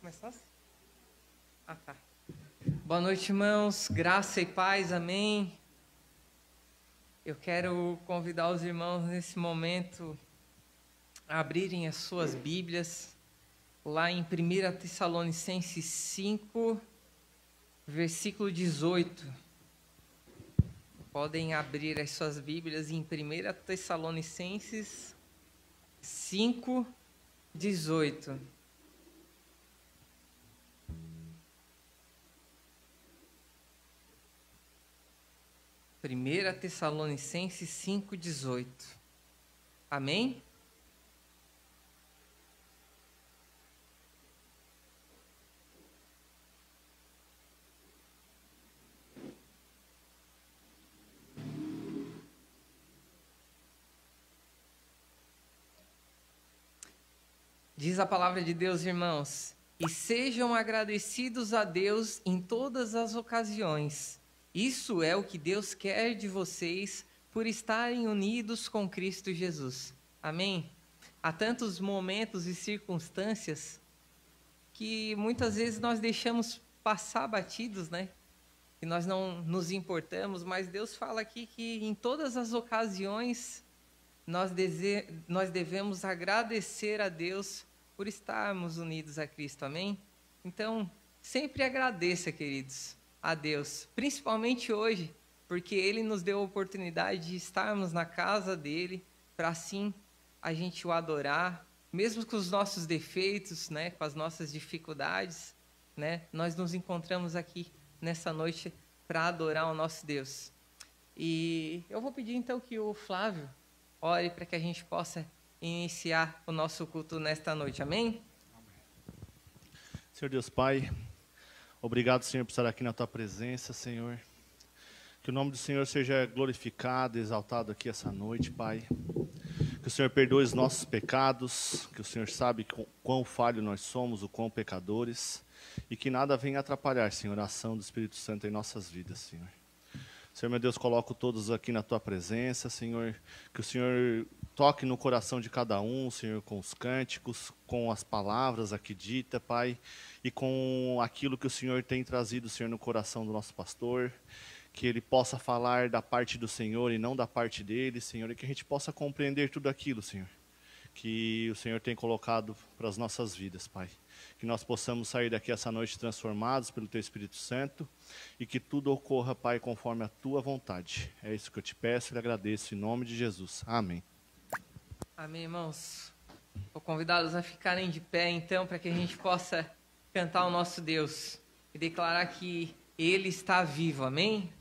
Começasse? Tá. Boa noite, irmãos. Graça e paz, amém. Eu quero convidar os irmãos nesse momento a abrirem as suas Bíblias lá em 1 Tessalonicenses 5, versículo 18. Podem abrir as suas Bíblias em 1 Tessalonicenses 5, 18. Primeira Tessalonicenses 5:18. Amém? Diz a palavra de Deus, irmãos: e sejam agradecidos a Deus em todas as ocasiões. Isso é o que Deus quer de vocês por estarem unidos com Cristo Jesus. Amém? Há tantos momentos e circunstâncias que muitas vezes nós deixamos passar batidos, né? E nós não nos importamos, mas Deus fala aqui que em todas as ocasiões nós devemos agradecer a Deus por estarmos unidos a Cristo. Amém? Então, sempre agradeça, queridos, a Deus, principalmente hoje, porque Ele nos deu a oportunidade de estarmos na casa dEle, para assim a gente o adorar, mesmo com os nossos defeitos, né, com as nossas dificuldades, né, nós nos encontramos aqui nessa noite para adorar o nosso Deus. E eu vou pedir então que o Flávio ore para que a gente possa iniciar o nosso culto nesta noite, amém? Senhor Deus Pai, obrigado, Senhor, por estar aqui na Tua presença, Senhor. Que o nome do Senhor seja glorificado, exaltado aqui essa noite, Pai. Que o Senhor perdoe os nossos pecados, que o Senhor sabe quão falho nós somos, o quão pecadores, e que nada venha atrapalhar, Senhor, a ação do Espírito Santo em nossas vidas, Senhor. Senhor, meu Deus, coloco todos aqui na Tua presença, Senhor. Que o Senhor toque no coração de cada um, Senhor, com os cânticos, com as palavras aqui ditas, Pai, e com aquilo que o Senhor tem trazido, Senhor, no coração do nosso pastor. Que ele possa falar da parte do Senhor e não da parte dele, Senhor, e que a gente possa compreender tudo aquilo, Senhor, que o Senhor tem colocado para as nossas vidas, Pai. Que nós possamos sair daqui essa noite transformados pelo Teu Espírito Santo e que tudo ocorra, Pai, conforme a Tua vontade. É isso que eu te peço e agradeço em nome de Jesus. Amém. Amém, irmãos. Vou convidá-los a ficarem de pé, então, para que a gente possa cantar o nosso Deus e declarar que Ele está vivo. Amém?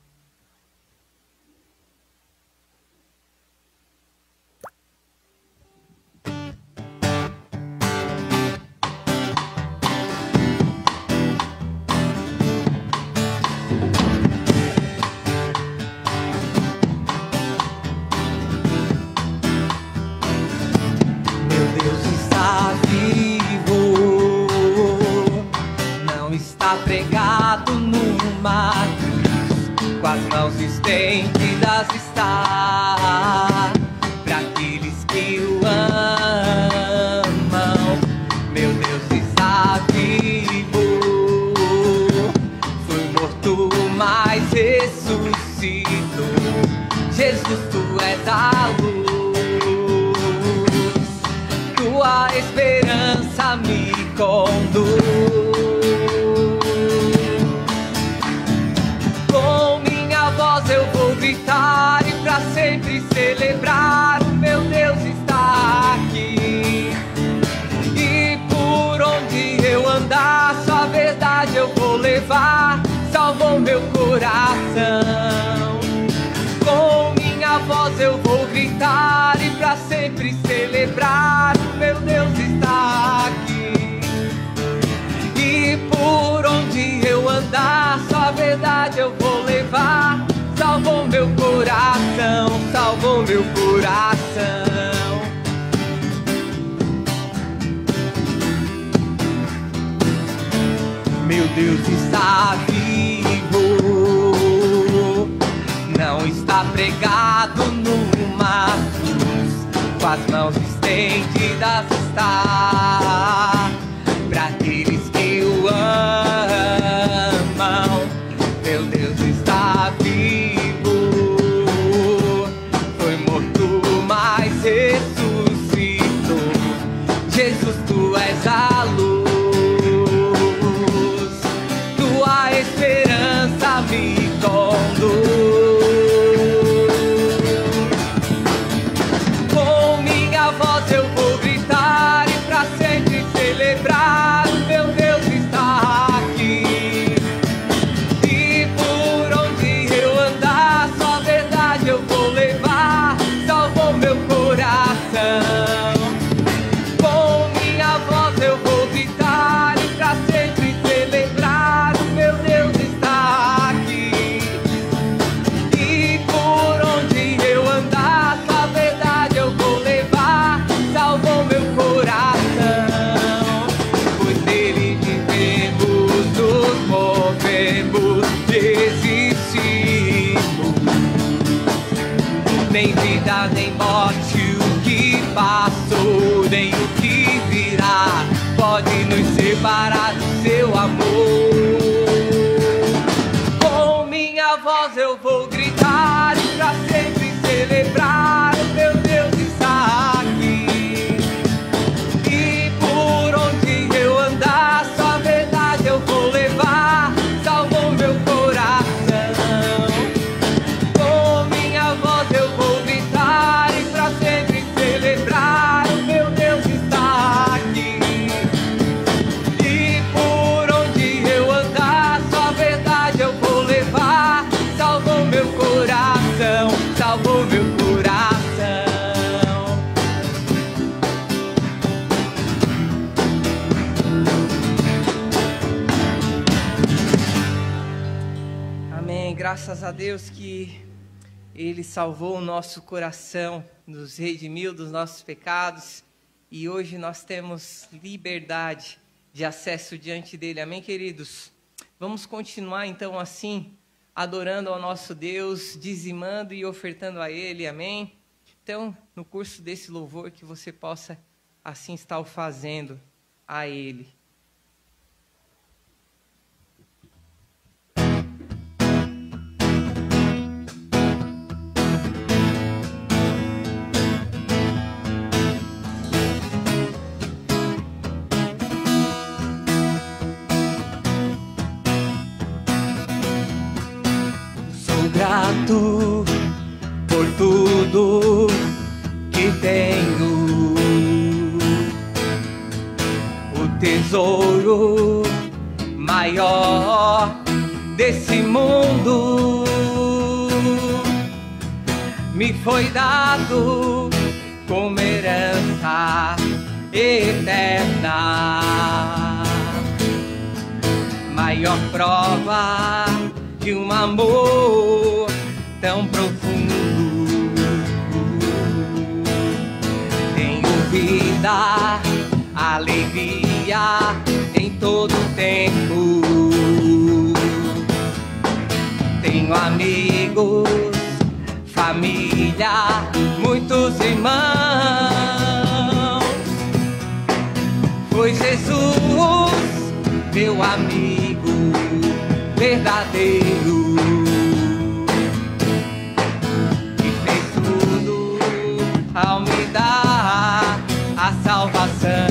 Pregado numa cruz, com as mãos estendidas está para aqueles que o amam. Meu Deus está vivo, foi morto, mas ressuscitou. Jesus, Tu és a luz, Tua esperança me conduz. Eu vou gritar e pra sempre celebrar. O meu Deus está aqui. E por onde eu andar, só verdade eu vou levar. Salvou meu coração. Com minha voz eu vou gritar e pra sempre celebrar. O meu Deus está aqui. E por onde eu andar, só verdade eu vou levar. Salvou meu coração, salvou meu coração. Meu Deus está vivo, não está pregado numa cruz, com as mãos estendidas está para aqueles que nem vida, nem morte, o que passou, nem o que virá, pode nos separar do seu amor. Com minha voz eu vou gritar e pra sempre celebrar, o meu Deus está aqui. E por onde eu andar, só a verdade eu vou levar, salvou meu coração. Com minha voz eu vou gritar e pra sempre celebrar, o meu Deus está aqui. E por onde eu andar, só a verdade eu vou levar, salvou meu coração, salvou meu coração. Amém. Graças a Deus que Ele salvou o nosso coração, nos redimiu dos nossos pecados e hoje nós temos liberdade de acesso diante dEle. Amém, queridos? Vamos continuar então assim, adorando ao nosso Deus, dizimando e ofertando a Ele. Amém? Então, no curso desse louvor, que você possa assim estar o fazendo a Ele. Grato por tudo que tenho, o tesouro maior desse mundo me foi dado como herança eterna, maior prova de um amor tão profundo. Tenho vida, alegria em todo tempo. Tenho amigos, família, muitos irmãos. Foi Jesus, meu amigo verdadeiro, que fez tudo ao me dar a salvação.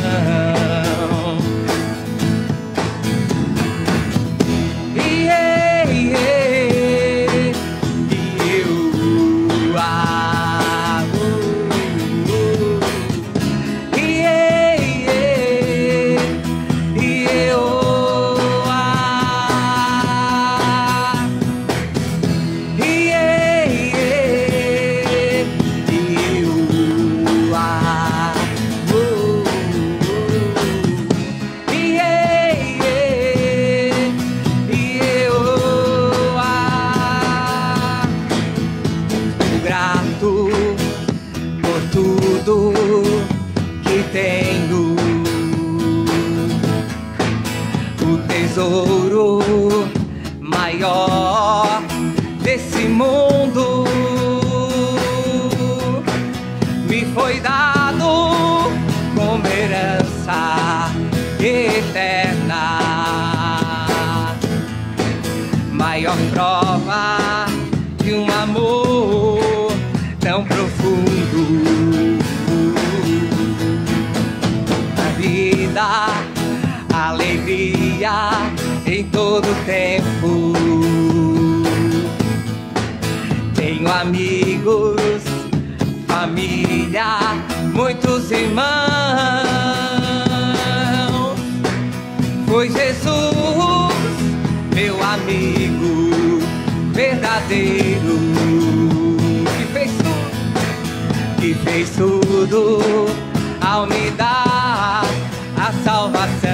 Tesouro maior desse mundo me foi dado como herança eterna, maior prova de um amor tão profundo. A vida, alegria em todo tempo. Tenho amigos, família, muitos irmãos. Foi Jesus, meu amigo verdadeiro, que fez tudo ao me dar a salvação.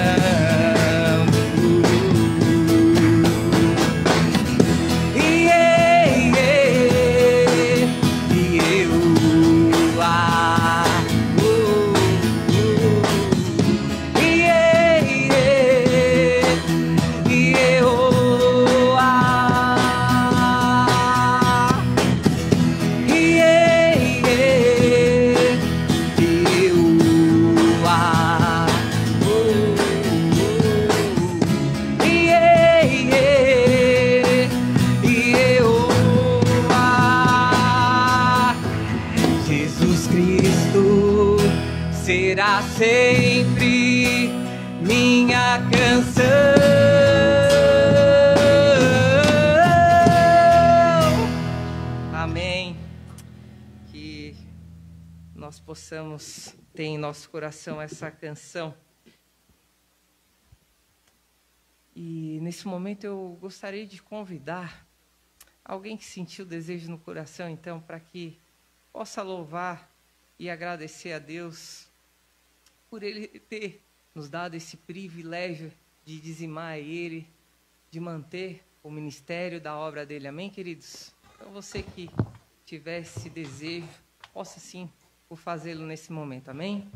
Cristo será sempre minha canção. Amém. Que nós possamos ter em nosso coração essa canção. E nesse momento eu gostaria de convidar alguém que sentiu desejo no coração, então, para que possa louvar e agradecer a Deus por Ele ter nos dado esse privilégio de dizimar a Ele, de manter o ministério da obra dEle. Amém, queridos? Então, você que tiver esse desejo, possa sim por fazê-lo nesse momento. Amém?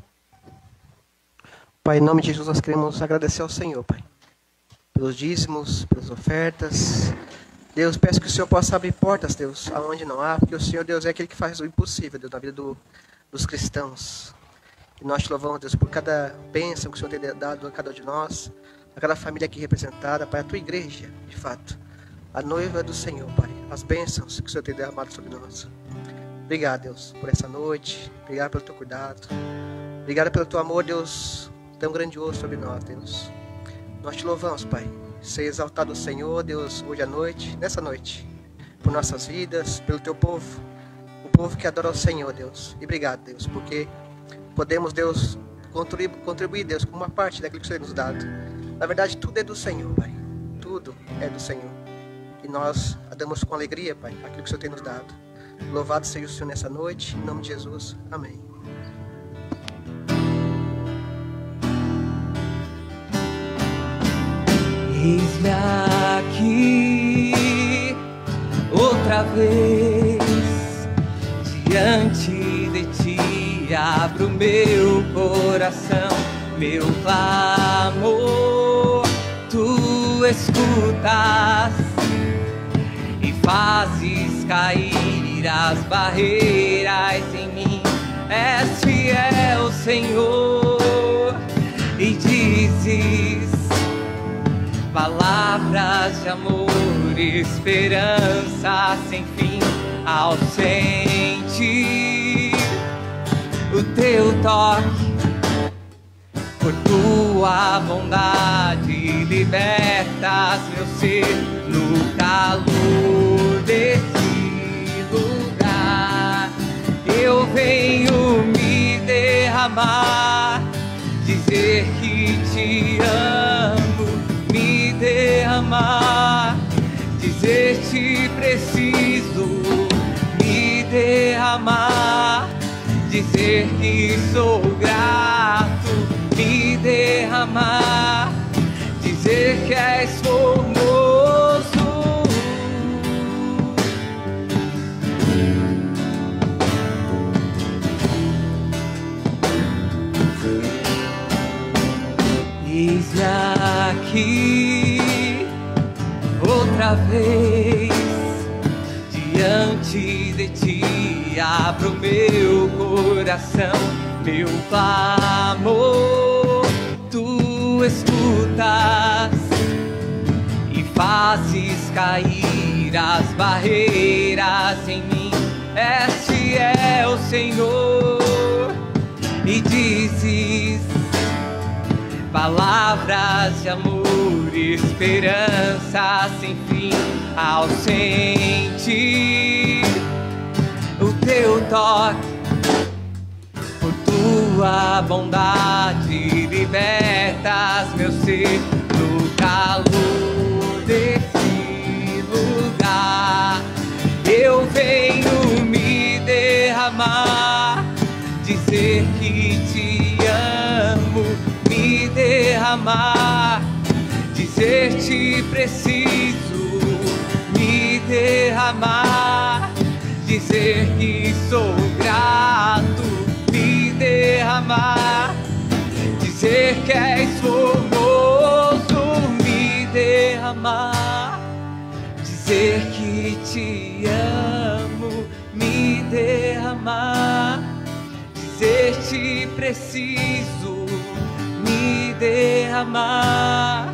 Pai, em nome de Jesus, nós queremos agradecer ao Senhor, Pai, pelos dízimos, pelas ofertas. Deus, peço que o Senhor possa abrir portas, Deus, aonde não há, porque o Senhor, Deus, é aquele que faz o impossível, Deus, na vida dos cristãos. E nós te louvamos, Deus, por cada bênção que o Senhor tem dado a cada um de nós, a cada família aqui representada, Pai, a tua igreja, de fato, a noiva do Senhor, Pai, as bênçãos que o Senhor tem derramado sobre nós. Obrigado, Deus, por essa noite, obrigado pelo teu cuidado, obrigado pelo teu amor, Deus, tão grandioso sobre nós, Deus. Nós te louvamos, Pai. Seja exaltado o Senhor, Deus, hoje à noite, nessa noite, por nossas vidas, pelo teu povo, o povo que adora o Senhor, Deus. E obrigado, Deus, porque podemos, Deus, contribuir, Deus, com uma parte daquilo que o Senhor nos dado. Na verdade, tudo é do Senhor, Pai. Tudo é do Senhor. E nós damos com alegria, Pai, aquilo que o Senhor tem nos dado. Louvado seja o Senhor nessa noite, em nome de Jesus. Amém. Eis-me aqui outra vez diante de ti, abro meu coração, meu clamor, tu escutas e fazes cair as barreiras em mim. És fiel, Senhor, e dizes palavras de amor, esperança sem fim. Ao sentir o teu toque, por tua bondade libertas meu ser no calor desse lugar. Eu venho me derramar, dizer que te amo, me derramar, dizer te preciso, me derramar, dizer que sou grato, me derramar, dizer que és formoso. Eis-me aqui outra vez diante de ti, abro meu coração, meu clamor, tu escutas e fazes cair as barreiras em mim. És fiel, Senhor, e dizes palavras de amor, esperança sem fim. Ao sentir o teu toque, por tua bondade libertas meu ser no calor desse lugar. Eu venho me derramar, dizer que te amo, me derramar, dizer te preciso, me derramar, dizer que sou grato, me derramar, dizer que és formoso, me derramar, dizer que te amo, me derramar, dizer te preciso, me derramar,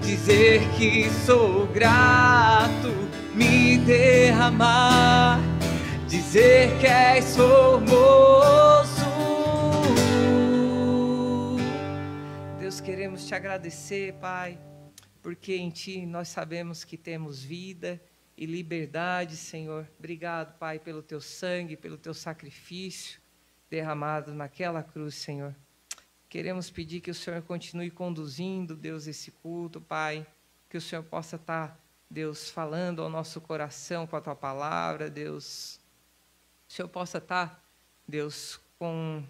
dizer que sou grato, me derramar, dizer que és formoso. queremos te agradecer, Pai, porque em Ti nós sabemos que temos vida e liberdade, Senhor. Obrigado, Pai, pelo Teu sangue, pelo Teu sacrifício derramado naquela cruz, Senhor. Queremos pedir que o Senhor continue conduzindo, Deus, esse culto, Pai, que o Senhor possa estar, Deus, falando ao nosso coração com a Tua palavra, Deus. O Senhor possa estar, Deus, com,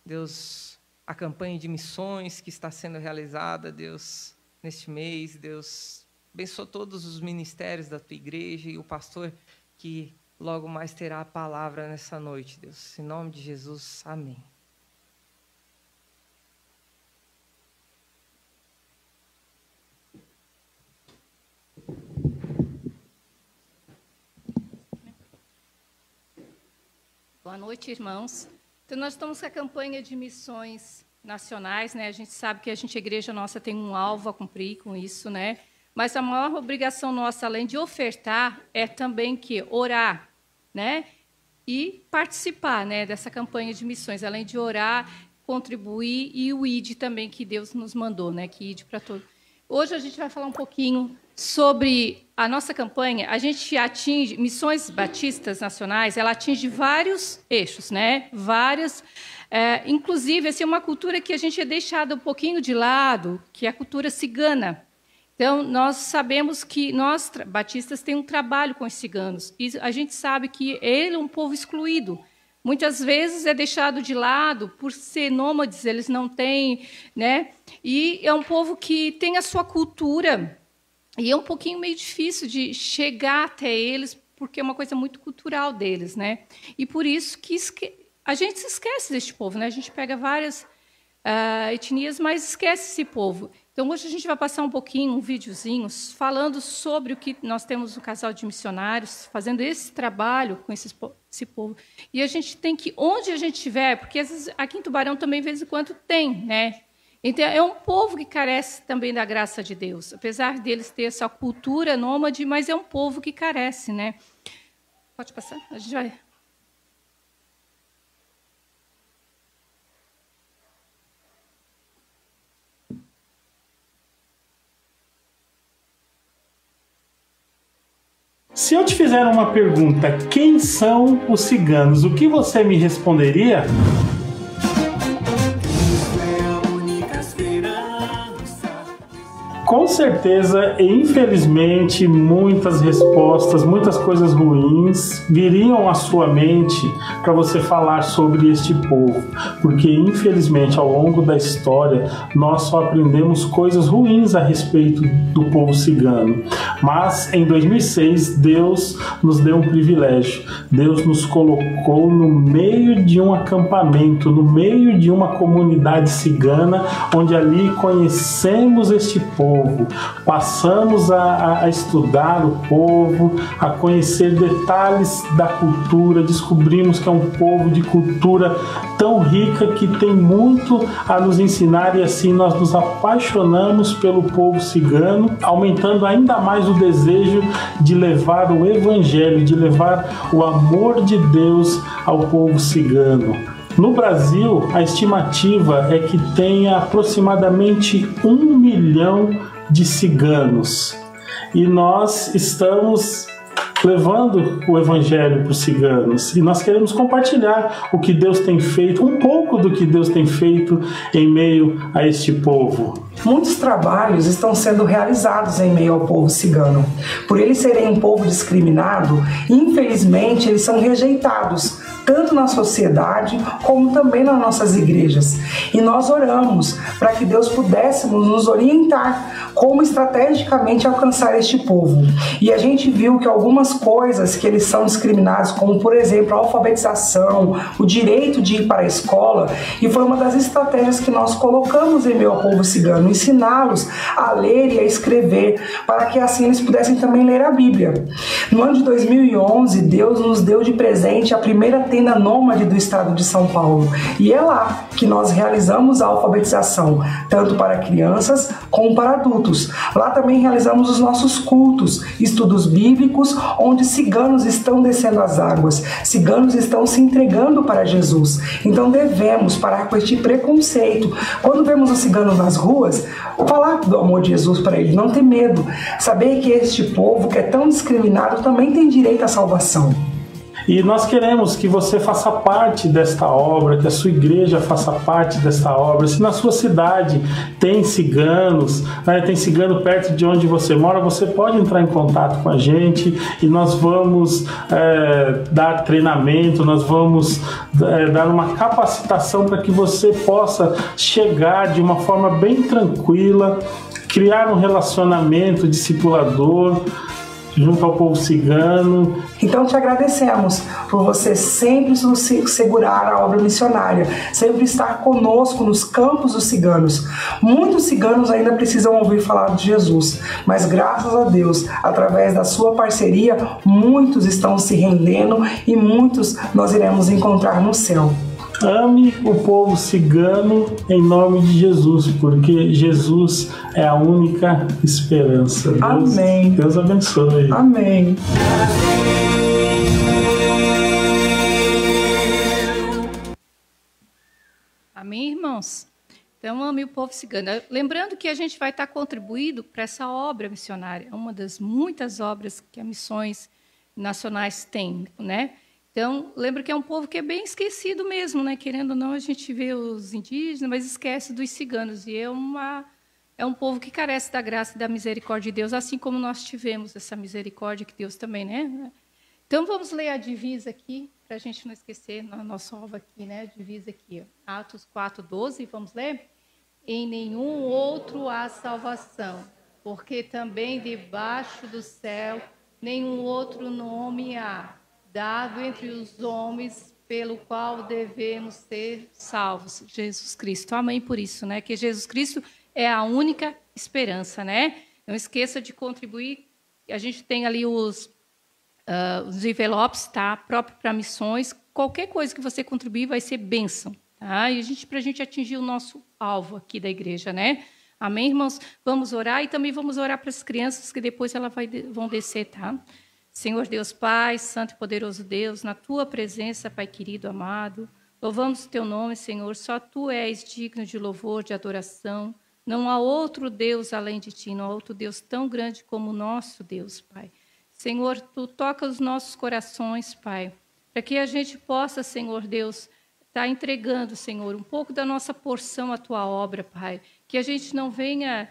Deus, a campanha de missões que está sendo realizada, Deus, neste mês, Deus. Abençoa todos os ministérios da Tua igreja e o pastor que logo mais terá a palavra nessa noite, Deus. Em nome de Jesus, amém. Boa noite, irmãos. Então, nós estamos com a campanha de missões nacionais, né? A gente sabe que a igreja nossa tem um alvo a cumprir com isso, né? Mas a maior obrigação nossa, além de ofertar, é também que orar, né? E participar, né, dessa campanha de missões, além de orar, contribuir e o ID também que Deus nos mandou, né? Que ID para todos. Hoje a gente vai falar um pouquinho sobre a nossa campanha. A gente atinge, Missões Batistas Nacionais, ela atinge vários eixos, né? Várias, inclusive, assim, uma cultura que a gente é deixada um pouquinho de lado, que é a cultura cigana. Então, nós sabemos que nós, batistas, temos um trabalho com os ciganos, e a gente sabe que ele é um povo excluído. Muitas vezes é deixado de lado por ser nômades, eles não têm, né? E é um povo que tem a sua cultura, e é um pouquinho meio difícil de chegar até eles, porque é uma coisa muito cultural deles, né? E por isso que a gente se esquece deste povo, né? A gente pega várias etnias, mas esquece esse povo. Então, hoje a gente vai passar um pouquinho, um videozinho, falando sobre o que nós temos no casal de missionários, fazendo esse trabalho com esse povo. E a gente tem que, onde a gente estiver, porque às vezes, aqui em Tubarão também, de vez em quando, tem, né? Então, é um povo que carece também da graça de Deus. Apesar deles ter essa cultura nômade, mas é um povo que carece, né? Pode passar? A gente vai... Se eu te fizer uma pergunta, quem são os ciganos? O que você me responderia? Com certeza e infelizmente muitas respostas, muitas coisas ruins viriam à sua mente para você falar sobre este povo, porque infelizmente ao longo da história nós só aprendemos coisas ruins a respeito do povo cigano. Mas em 2006 Deus nos deu um privilégio. Deus nos colocou no meio de um acampamento, no meio de uma comunidade cigana, onde ali conhecemos este povo. Passamos a estudar o povo, a conhecer detalhes da cultura, descobrimos que é um povo de cultura tão rica que tem muito a nos ensinar, e assim nós nos apaixonamos pelo povo cigano, aumentando ainda mais o desejo de levar o evangelho, de levar o amor de Deus ao povo cigano. No Brasil, a estimativa é que tenha aproximadamente 1 milhão de ciganos. E nós estamos levando o evangelho para os ciganos. E nós queremos compartilhar o que Deus tem feito, um pouco do que Deus tem feito em meio a este povo. Muitos trabalhos estão sendo realizados em meio ao povo cigano. Por eles serem um povo discriminado, infelizmente eles são rejeitados, tanto na sociedade como também nas nossas igrejas. E nós oramos para que Deus pudéssemos nos orientar como estrategicamente alcançar este povo. E a gente viu que algumas coisas que eles são discriminados, como por exemplo a alfabetização, o direito de ir para a escola, e foi uma das estratégias que nós colocamos em meio ao povo cigano, ensiná-los a ler e a escrever, para que assim eles pudessem também ler a Bíblia. No ano de 2011, Deus nos deu de presente a primeira tenda nômade do estado de São Paulo, e é lá que nós realizamos a alfabetização, tanto para crianças como para adultos. Lá também realizamos os nossos cultos, estudos bíblicos, onde ciganos estão descendo as águas, ciganos estão se entregando para Jesus. Então devemos parar com este preconceito. Quando vemos os ciganos nas ruas, pessoas, falar do amor de Jesus para eles, não ter medo. Saber que este povo que é tão discriminado também tem direito à salvação. E nós queremos que você faça parte desta obra, que a sua igreja faça parte desta obra. Se na sua cidade tem ciganos, né, tem cigano perto de onde você mora, você pode entrar em contato com a gente e nós vamos dar treinamento, nós vamos dar uma capacitação para que você possa chegar de uma forma bem tranquila, criar um relacionamento discipulador junto ao povo cigano. Então te agradecemos por você sempre segurar a obra missionária, sempre estar conosco nos campos dos ciganos. Muitos ciganos ainda precisam ouvir falar de Jesus, mas graças a Deus, através da sua parceria, muitos estão se rendendo e muitos nós iremos encontrar no céu. Ame o povo cigano em nome de Jesus, porque Jesus é a única esperança. Amém. Deus abençoe. Amém. Amém, irmãos? Então, ame o povo cigano. Lembrando que a gente vai estar contribuindo para essa obra missionária, uma das muitas obras que as missões nacionais têm, né? Então, lembra que é um povo que é bem esquecido mesmo, né? Querendo ou não, a gente vê os indígenas, mas esquece dos ciganos. E é um povo que carece da graça e da misericórdia de Deus, assim como nós tivemos essa misericórdia que Deus também, né? Então, vamos ler a divisa aqui, para a gente não esquecer, na nossa obra aqui, né? A divisa aqui, ó. Atos 4:12, vamos ler? Em nenhum outro há salvação, porque também debaixo do céu nenhum outro nome há, dado entre os homens, pelo qual devemos ser salvos. Jesus Cristo. Amém por isso, né? Que Jesus Cristo é a única esperança, né? Não esqueça de contribuir. A gente tem ali os envelopes, tá? Próprio para missões. Qualquer coisa que você contribuir vai ser bênção, tá? E para a gente atingir o nosso alvo aqui da igreja, né? Amém, irmãos? Vamos orar e também vamos orar para as crianças que depois elas vão descer, tá? Senhor Deus Pai, Santo e Poderoso Deus, na Tua presença, Pai querido, amado, louvamos o Teu nome, Senhor, só Tu és digno de louvor, de adoração, não há outro Deus além de Ti, não há outro Deus tão grande como o nosso Deus, Pai. Senhor, Tu toca os nossos corações, Pai, para que a gente possa, Senhor Deus, estar entregando, Senhor, um pouco da nossa porção à Tua obra, Pai, que a gente não venha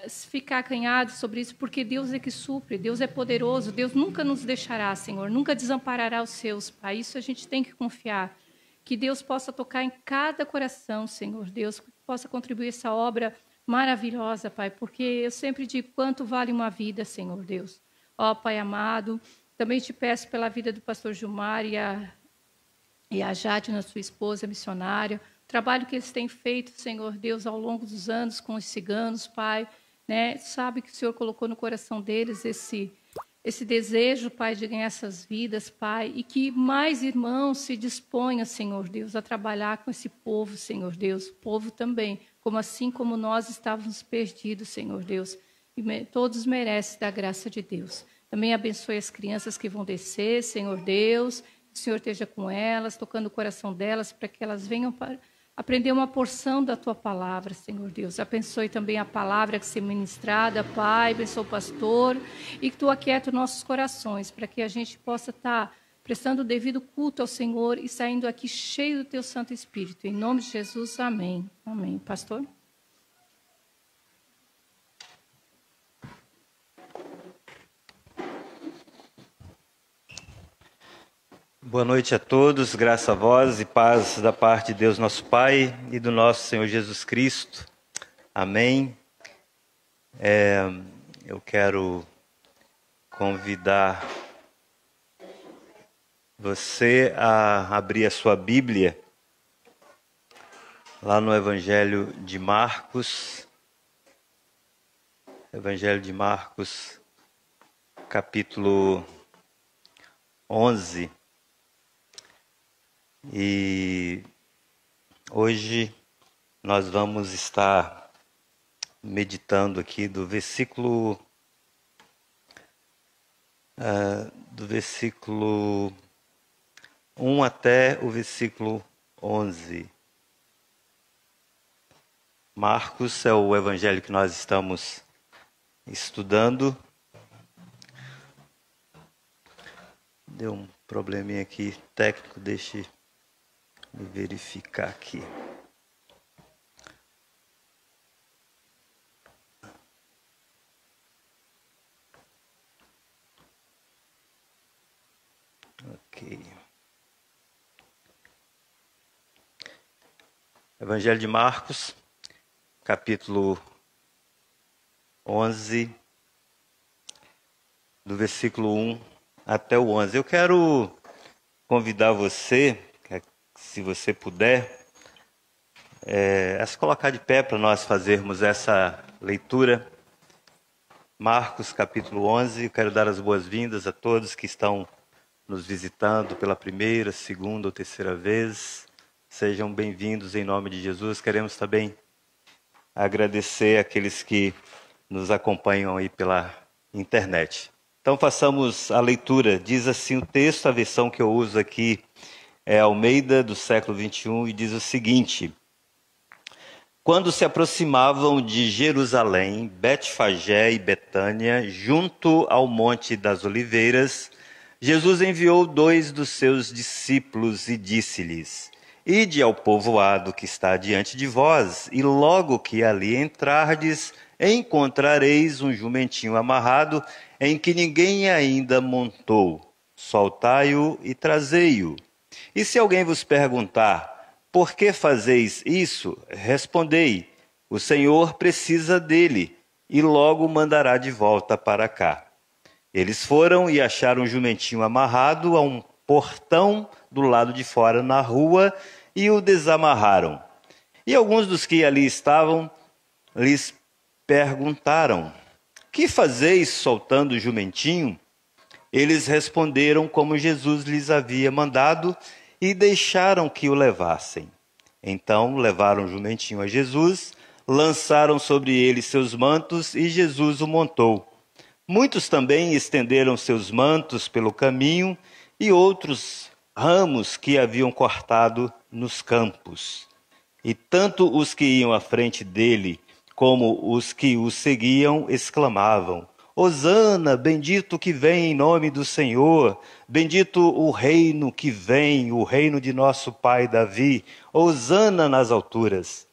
ficar acanhado sobre isso, porque Deus é que supre, Deus é poderoso, Deus nunca nos deixará, Senhor, nunca desamparará os seus, Pai. Isso a gente tem que confiar, que Deus possa tocar em cada coração, Senhor, Deus, que possa contribuir essa obra maravilhosa, Pai, porque eu sempre digo quanto vale uma vida, Senhor Deus. Ó, Pai amado, também te peço pela vida do pastor Gilmar e a Jade, sua esposa missionária, o trabalho que eles têm feito, Senhor Deus, ao longo dos anos com os ciganos, Pai, né? Sabe que o Senhor colocou no coração deles esse desejo, Pai, de ganhar essas vidas, Pai, e que mais irmãos se disponham, Senhor Deus, a trabalhar com esse povo, Senhor Deus, povo também, assim como nós estávamos perdidos, Senhor Deus, e todos merecem da graça de Deus. Também abençoe as crianças que vão descer, Senhor Deus, que o Senhor esteja com elas, tocando o coração delas, para que elas venham para aprender uma porção da Tua palavra, Senhor Deus. Abençoe também a palavra que se ministrada, Pai, abençoe o pastor, e que Tu aquieta os nossos corações, para que a gente possa estar prestando o devido culto ao Senhor e saindo aqui cheio do Teu Santo Espírito. Em nome de Jesus, amém. Amém. Pastor? Boa noite a todos, graça a vós e paz da parte de Deus nosso Pai e do nosso Senhor Jesus Cristo. Amém. Eu quero convidar você a abrir a sua Bíblia lá no Evangelho de Marcos. Evangelho de Marcos, capítulo 11. E hoje nós vamos estar meditando aqui do versículo 1 até o versículo 11. Marcos é o evangelho que nós estamos estudando. Deu um probleminha aqui técnico, deixe me verificar aqui. Ok. Evangelho de Marcos, capítulo 11, do versículo 1 até o 11. Eu quero convidar você, se você puder, a se colocar de pé para nós fazermos essa leitura. Marcos, capítulo 11. Eu quero dar as boas-vindas a todos que estão nos visitando pela primeira, segunda ou terceira vez. Sejam bem-vindos em nome de Jesus. Queremos também agradecer àqueles que nos acompanham aí pela internet. Então façamos a leitura. Diz assim o texto, a versão que eu uso aqui é Almeida, do século 21, e diz o seguinte: Quando se aproximavam de Jerusalém, Betfagé e Betânia, junto ao Monte das Oliveiras, Jesus enviou 2 dos seus discípulos e disse-lhes: Ide ao povoado que está diante de vós, e logo que ali entrardes, encontrareis um jumentinho amarrado, em que ninguém ainda montou. Soltai-o e trazei-o. E se alguém vos perguntar, por que fazeis isso? Respondei, o Senhor precisa dele, e logo mandará de volta para cá. Eles foram e acharam um jumentinho amarrado a um portão do lado de fora na rua, e o desamarraram. E alguns dos que ali estavam lhes perguntaram: que fazeis soltando o jumentinho? Eles responderam como Jesus lhes havia mandado e deixaram que o levassem. Então levaram o jumentinho a Jesus, lançaram sobre ele seus mantos e Jesus o montou. Muitos também estenderam seus mantos pelo caminho e outros ramos que haviam cortado nos campos. E tanto os que iam à frente dele como os que o seguiam exclamavam: Hosana, bendito que vem em nome do Senhor, bendito o reino que vem, o reino de nosso pai Davi, Hosana nas alturas.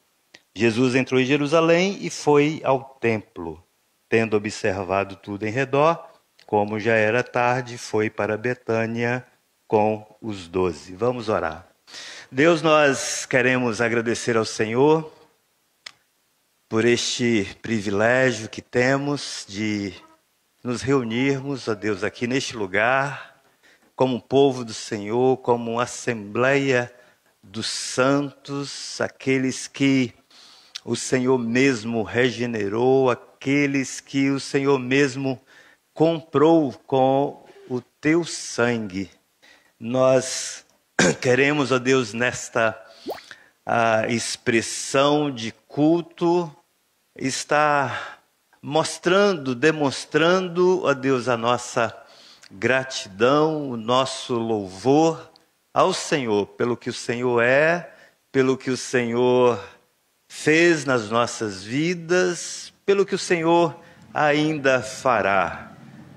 Jesus entrou em Jerusalém e foi ao templo. Tendo observado tudo em redor, como já era tarde, foi para Betânia com os 12. Vamos orar. Deus, nós queremos agradecer ao Senhor por este privilégio que temos de nos reunirmos, ó Deus, aqui neste lugar, como povo do Senhor, como assembleia dos santos, aqueles que o Senhor mesmo regenerou, aqueles que o Senhor mesmo comprou com o teu sangue. Nós queremos, ó Deus, nesta expressão de culto, estar mostrando, demonstrando, ó Deus, a nossa gratidão, o nosso louvor ao Senhor, pelo que o Senhor é, pelo que o Senhor fez nas nossas vidas, pelo que o Senhor ainda fará.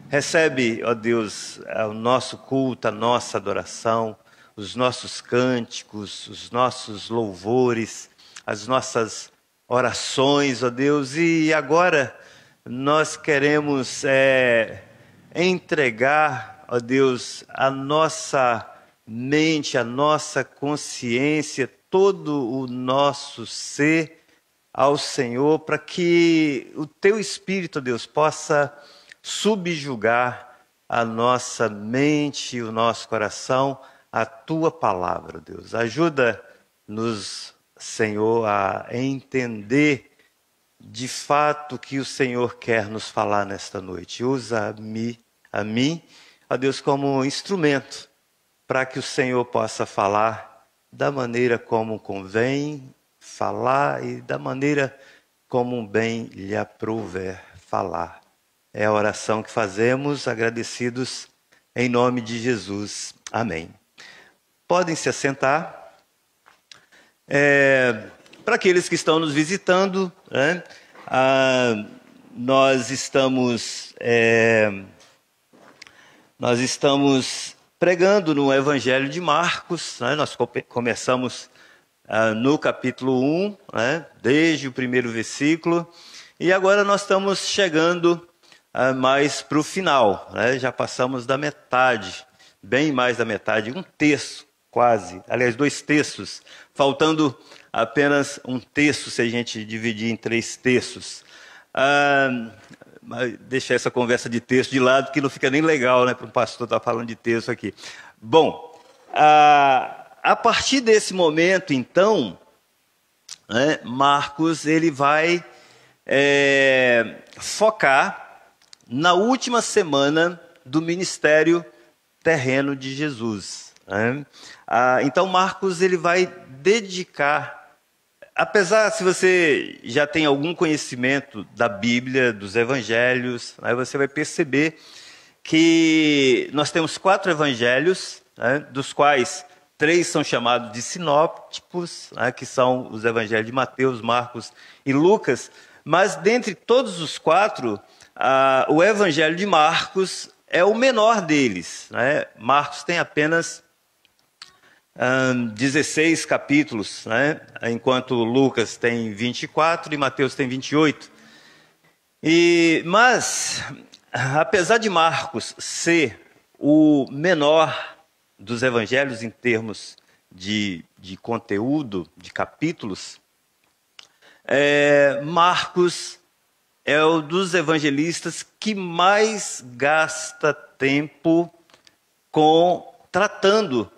Recebe, ó Deus, o nosso culto, a nossa adoração, os nossos cânticos, os nossos louvores, as nossas orações, ó Deus. E agora nós queremos entregar, ó Deus, a nossa mente, a nossa consciência, todo o nosso ser ao Senhor, para que o teu Espírito, ó Deus, possa subjugar a nossa mente, o nosso coração, a tua palavra, Deus. Ajuda-nos, Senhor, a entender de fato o que o Senhor quer nos falar nesta noite. Usa a mim, ó Deus, como instrumento para que o Senhor possa falar da maneira como convém falar e da maneira como bem lhe aprouver falar. É a oração que fazemos, agradecidos em nome de Jesus. Amém. Podem se assentar. Para aqueles que estão nos visitando, né, nós estamos pregando no Evangelho de Marcos, né? Nós começamos no capítulo 1, né? Desde o primeiro versículo, e agora nós estamos chegando mais para o final, né? Já passamos da metade, bem mais da metade, um terço quase, aliás, 2 terços, faltando apenas um terço se a gente dividir em 3 terços. Deixar essa conversa de texto de lado, que não fica nem legal, né, para um pastor estar falando de texto aqui. Bom, a partir desse momento, então, né, Marcos ele vai focar na última semana do ministério terreno de Jesus, né? Então, Marcos ele vai dedicar. Apesar, se você já tem algum conhecimento da Bíblia, dos Evangelhos, aí você vai perceber que nós temos 4 Evangelhos, né, dos quais 3 são chamados de sinópticos, né, que são os Evangelhos de Mateus, Marcos e Lucas, mas dentre todos os 4, o Evangelho de Marcos é o menor deles, né? Marcos tem apenas 16 capítulos, né? Enquanto Lucas tem 24 e Mateus tem 28. Mas, apesar de Marcos ser o menor dos evangelhos em termos de conteúdo, de capítulos, Marcos é o dos evangelistas que mais gasta tempo tratando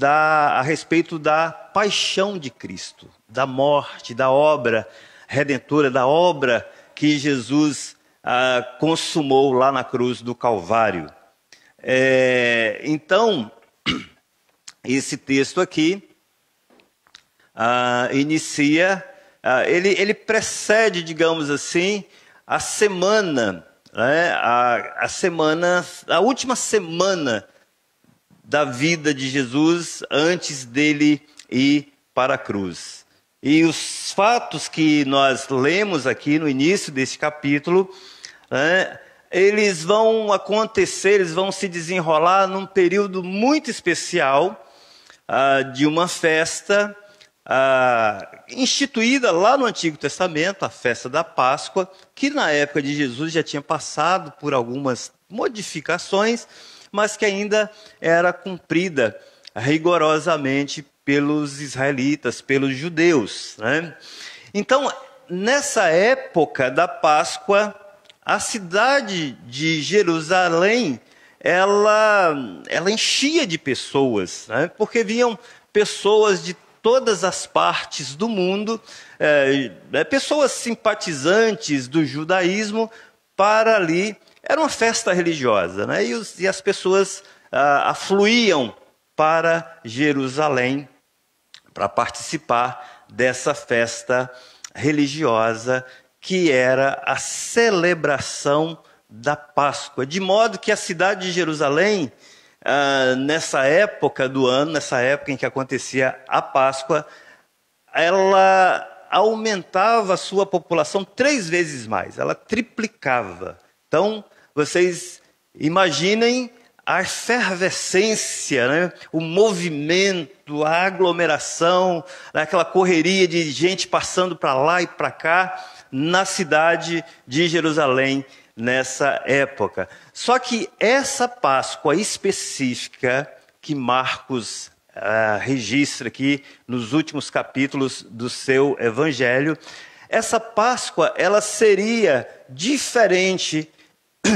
a respeito da paixão de Cristo, da morte, da obra redentora, da obra que Jesus consumou lá na cruz do Calvário. Então, esse texto aqui inicia, ele precede, digamos assim, a semana, né, a última semana da vida de Jesus antes dele ir para a cruz. E os fatos que nós lemos aqui no início deste capítulo, né, eles vão acontecer, eles vão se desenrolar num período muito especial de uma festa instituída lá no Antigo Testamento, a festa da Páscoa, que na época de Jesus já tinha passado por algumas modificações, mas que ainda era cumprida rigorosamente pelos israelitas, pelos judeus, né? Então, nessa época da Páscoa, a cidade de Jerusalém, ela enchia de pessoas, né? Porque vinham pessoas de todas as partes do mundo, pessoas simpatizantes do judaísmo para ali. Era uma festa religiosa, né? E as pessoas afluíam para Jerusalém para participar dessa festa religiosa que era a celebração da Páscoa. De modo que a cidade de Jerusalém, nessa época do ano, nessa época em que acontecia a Páscoa, ela aumentava a sua população 3 vezes mais, ela triplicava. Então, vocês imaginem a efervescência, né? O movimento, a aglomeração, aquela correria de gente passando para lá e para cá na cidade de Jerusalém nessa época. Só que essa Páscoa específica que Marcos registra aqui nos últimos capítulos do seu Evangelho, essa Páscoa ela seria diferente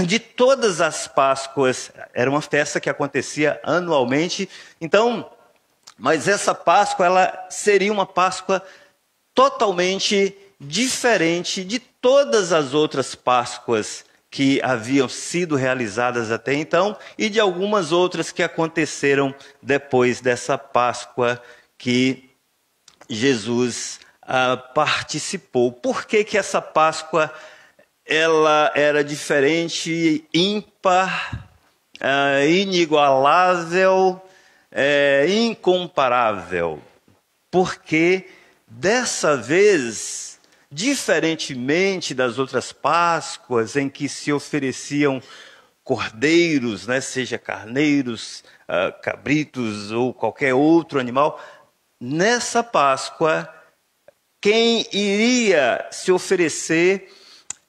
de todas as Páscoas. Era uma festa que acontecia anualmente. Então, mas essa Páscoa ela seria uma Páscoa totalmente diferente de todas as outras Páscoas que haviam sido realizadas até então e de algumas outras que aconteceram depois dessa Páscoa que Jesus participou. Por que essa Páscoa ela era diferente, ímpar, inigualável, incomparável? Porque dessa vez, diferentemente das outras Páscoas, em que se ofereciam cordeiros, né, seja carneiros, cabritos ou qualquer outro animal, nessa Páscoa, quem iria se oferecer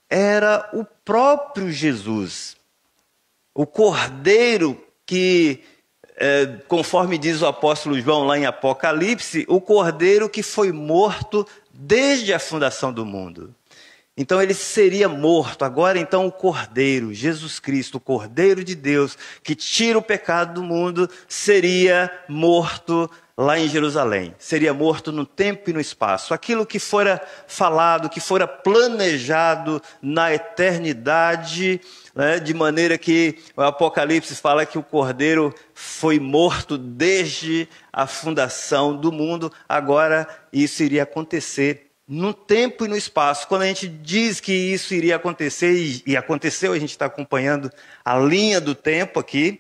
era o próprio Jesus. O cordeiro que, conforme diz o apóstolo João lá em Apocalipse, o cordeiro que foi morto desde a fundação do mundo. Então ele seria morto. Agora então o Cordeiro, Jesus Cristo, o Cordeiro de Deus, que tira o pecado do mundo, seria morto lá em Jerusalém. Seria morto no tempo e no espaço. Aquilo que fora falado, que fora planejado na eternidade, né, de maneira que o Apocalipse fala que o Cordeiro foi morto desde a fundação do mundo. Agora isso iria acontecer no tempo e no espaço. Quando a gente diz que isso iria acontecer, e aconteceu, a gente está acompanhando a linha do tempo aqui,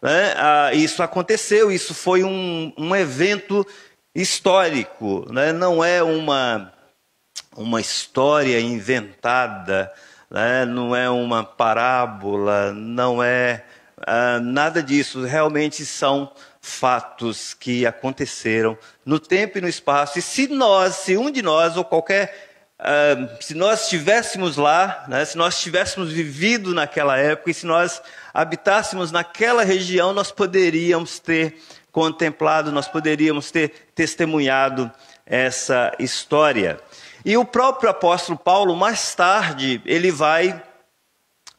né? Isso aconteceu, isso foi um evento histórico, né? Não é uma história inventada, né? Não é uma parábola, não é nada disso, realmente são fatos que aconteceram no tempo e no espaço. E se um de nós, ou qualquer, se nós estivéssemos lá, né, se nós tivéssemos vivido naquela época, e se nós habitássemos naquela região, nós poderíamos ter contemplado, nós poderíamos ter testemunhado essa história. E o próprio apóstolo Paulo, mais tarde, ele vai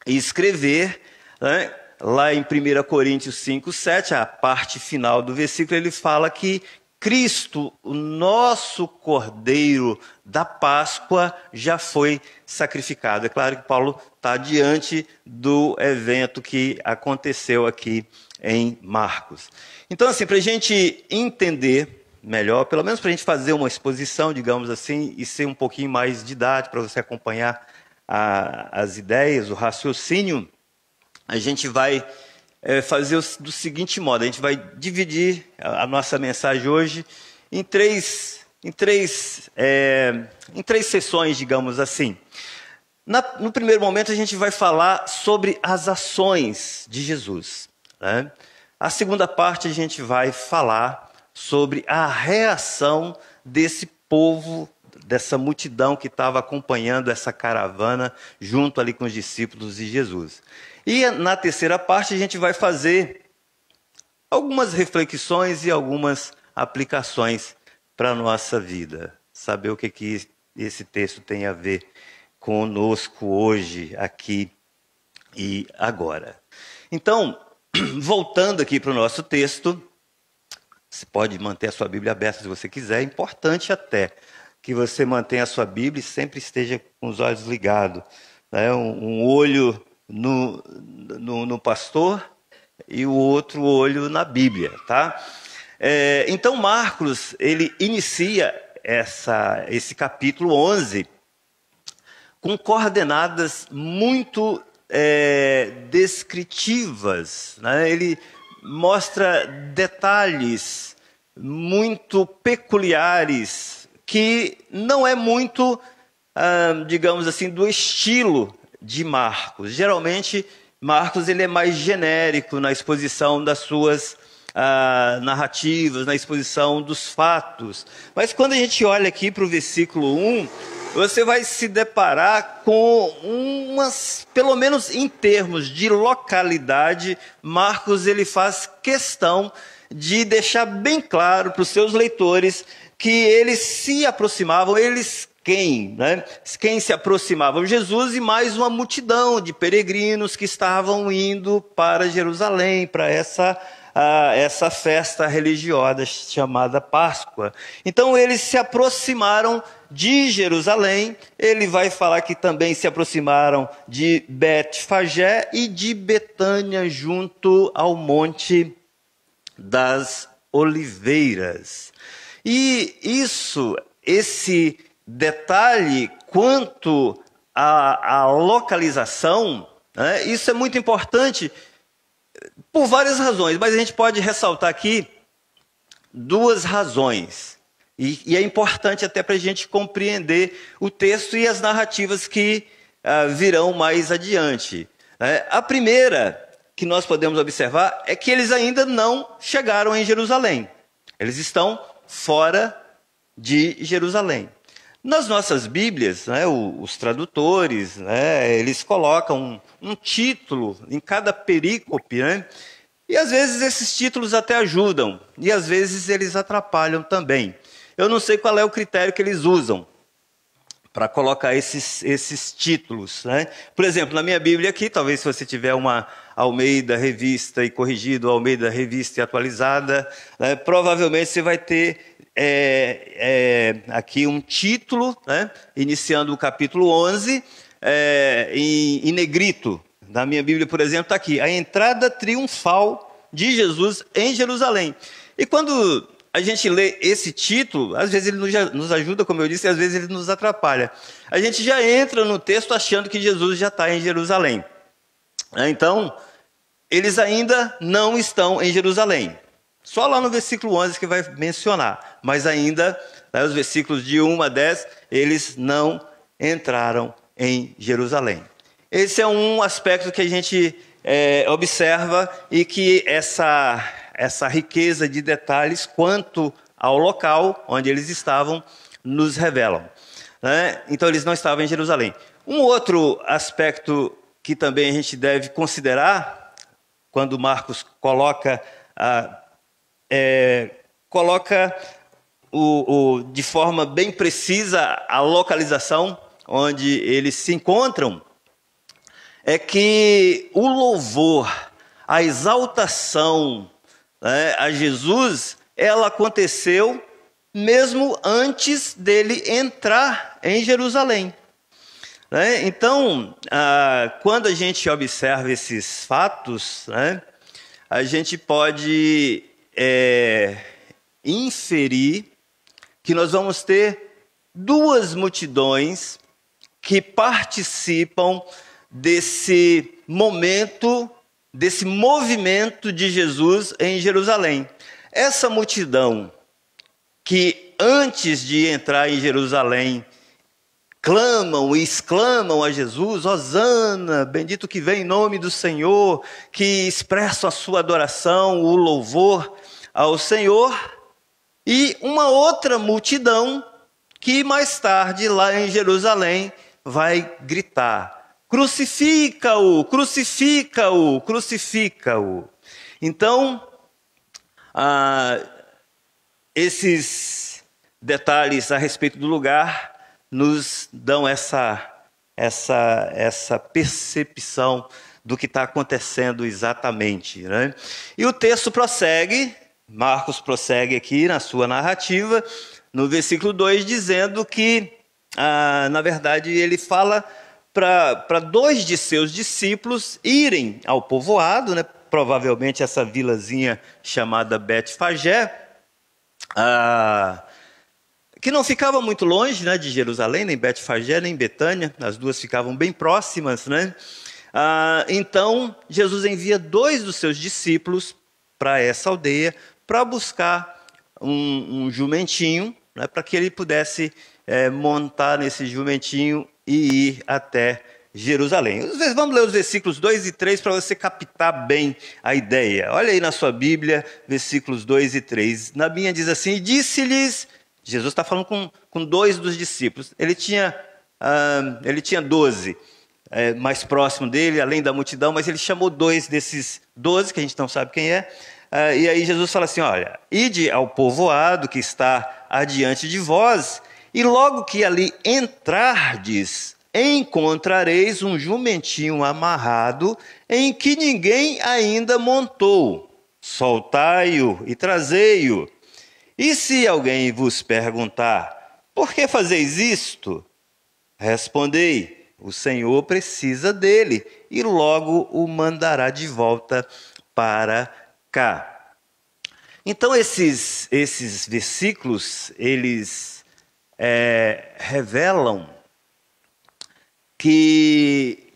escrever, né, lá em 1 Coríntios 5, 7, a parte final do versículo, ele fala que Cristo, o nosso Cordeiro da Páscoa, já foi sacrificado. É claro que Paulo está diante do evento que aconteceu aqui em Marcos. Então, assim, para a gente entender melhor, pelo menos para a gente fazer uma exposição, digamos assim, e ser um pouquinho mais didático, para você acompanhar as ideias, o raciocínio, a gente vai fazer do seguinte modo: a gente vai dividir a nossa mensagem hoje em três sessões, digamos assim. No primeiro momento, a gente vai falar sobre as ações de Jesus, né? A segunda parte, a gente vai falar sobre a reação desse povo, dessa multidão que estava acompanhando essa caravana junto ali com os discípulos de Jesus. E na terceira parte a gente vai fazer algumas reflexões e algumas aplicações para a nossa vida. Saber o que esse texto tem a ver conosco hoje, aqui e agora. Então, voltando aqui para o nosso texto, você pode manter a sua Bíblia aberta se você quiser. É importante até que você mantenha a sua Bíblia e sempre esteja com os olhos ligados, né? Um olho no pastor e o outro olho na Bíblia, tá? Então Marcos, ele inicia esse capítulo 11 com coordenadas muito descritivas, né? Ele mostra detalhes muito peculiares que não é muito, digamos assim, do estilo de Marcos. Geralmente, Marcos ele é mais genérico na exposição das suas narrativas, na exposição dos fatos. Mas quando a gente olha aqui para o versículo 1, você vai se deparar com pelo menos em termos de localidade, Marcos ele faz questão de deixar bem claro para os seus leitores que eles se aproximavam, quem se aproximavam? Jesus e mais uma multidão de peregrinos que estavam indo para Jerusalém, para essa festa religiosa chamada Páscoa. Então eles se aproximaram de Jerusalém. Ele vai falar que também se aproximaram de Betfagé e de Betânia, junto ao Monte das Oliveiras. E esse detalhe quanto à localização, né, isso é muito importante por várias razões, mas a gente pode ressaltar aqui duas razões E é importante até para a gente compreender o texto e as narrativas que virão mais adiante. A primeira que nós podemos observar é que eles ainda não chegaram em Jerusalém. Eles estão fora de Jerusalém. Nas nossas Bíblias, os tradutores, eles colocam um título em cada perícope, e às vezes esses títulos até ajudam, e às vezes eles atrapalham também. Eu não sei qual é o critério que eles usam para colocar esses títulos. Por exemplo, na minha Bíblia aqui, talvez se você tiver uma Almeida Revista e Corrigido, Almeida Revista e Atualizada, provavelmente você vai ter aqui um título, iniciando o capítulo 11, em negrito. Na minha Bíblia, por exemplo, está aqui: a entrada triunfal de Jesus em Jerusalém. E quando a gente lê esse título, às vezes ele nos ajuda, como eu disse, e às vezes ele nos atrapalha. A gente já entra no texto achando que Jesus já está em Jerusalém. Então, eles ainda não estão em Jerusalém. Só lá no versículo 11 que vai mencionar. Mas ainda, os versículos de 1 a 10, eles não entraram em Jerusalém. Esse é um aspecto que a gente observa, e que essa riqueza de detalhes quanto ao local onde eles estavam nos revelam. Então, eles não estavam em Jerusalém. Um outro aspecto que também a gente deve considerar, quando Marcos coloca de forma bem precisa a localização onde eles se encontram, é que o louvor, a exaltação a Jesus, ela aconteceu mesmo antes dele entrar em Jerusalém. Então, quando a gente observa esses fatos, a gente pode inferir que nós vamos ter duas multidões que participam desse momento, desse movimento de Jesus em Jerusalém. Essa multidão que antes de entrar em Jerusalém clamam e exclamam a Jesus: Hosana, bendito que vem em nome do Senhor, que expressam a sua adoração, o louvor ao Senhor, e uma outra multidão que mais tarde lá em Jerusalém vai gritar: crucifica-o, crucifica-o, crucifica-o. Então, esses detalhes a respeito do lugar nos dão essa percepção do que está acontecendo exatamente. E o texto prossegue, Marcos prossegue aqui na sua narrativa, no versículo 2, dizendo que, na verdade, ele fala para dois de seus discípulos irem ao povoado, provavelmente essa vilazinha chamada Betfagé, que não ficava muito longe de Jerusalém, nem Betfagé, nem Betânia, as duas ficavam bem próximas. Então, Jesus envia dois dos seus discípulos para essa aldeia para buscar um jumentinho, para que ele pudesse montar nesse jumentinho e ir até Jerusalém. Vamos ler os versículos 2 e 3 para você captar bem a ideia. Olha aí na sua Bíblia, versículos 2 e 3. Na minha diz assim: e disse-lhes, Jesus está falando com dois dos discípulos. Ele tinha 12 mais próximo dele, além da multidão, mas ele chamou dois desses 12, que a gente não sabe quem é. E aí Jesus fala assim: olha, ide ao povoado que está adiante de vós, e logo que ali entrardes, encontrareis um jumentinho amarrado, em que ninguém ainda montou. Soltai-o e trazei-o. E se alguém vos perguntar: por que fazeis isto? Respondei: o Senhor precisa dele, e logo o mandará de volta para cá. Então esses versículos, eles revelam que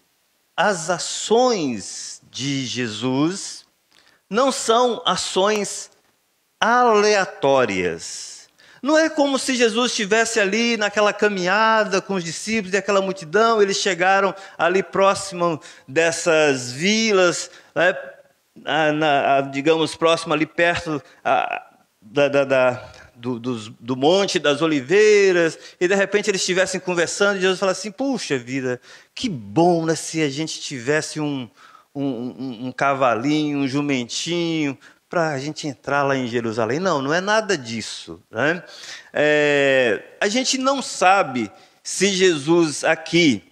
as ações de Jesus não são ações aleatórias, Não é como se Jesus estivesse ali naquela caminhada com os discípulos e aquela multidão, eles chegaram ali próximo dessas vilas, né, digamos, próximo ali perto do Monte das Oliveiras, e de repente eles estivessem conversando, e Jesus fala assim, puxa vida, que bom, né, se a gente tivesse um cavalinho, um jumentinho, para a gente entrar lá em Jerusalém. Não, não é nada disso, né? A gente não sabe se Jesus aqui,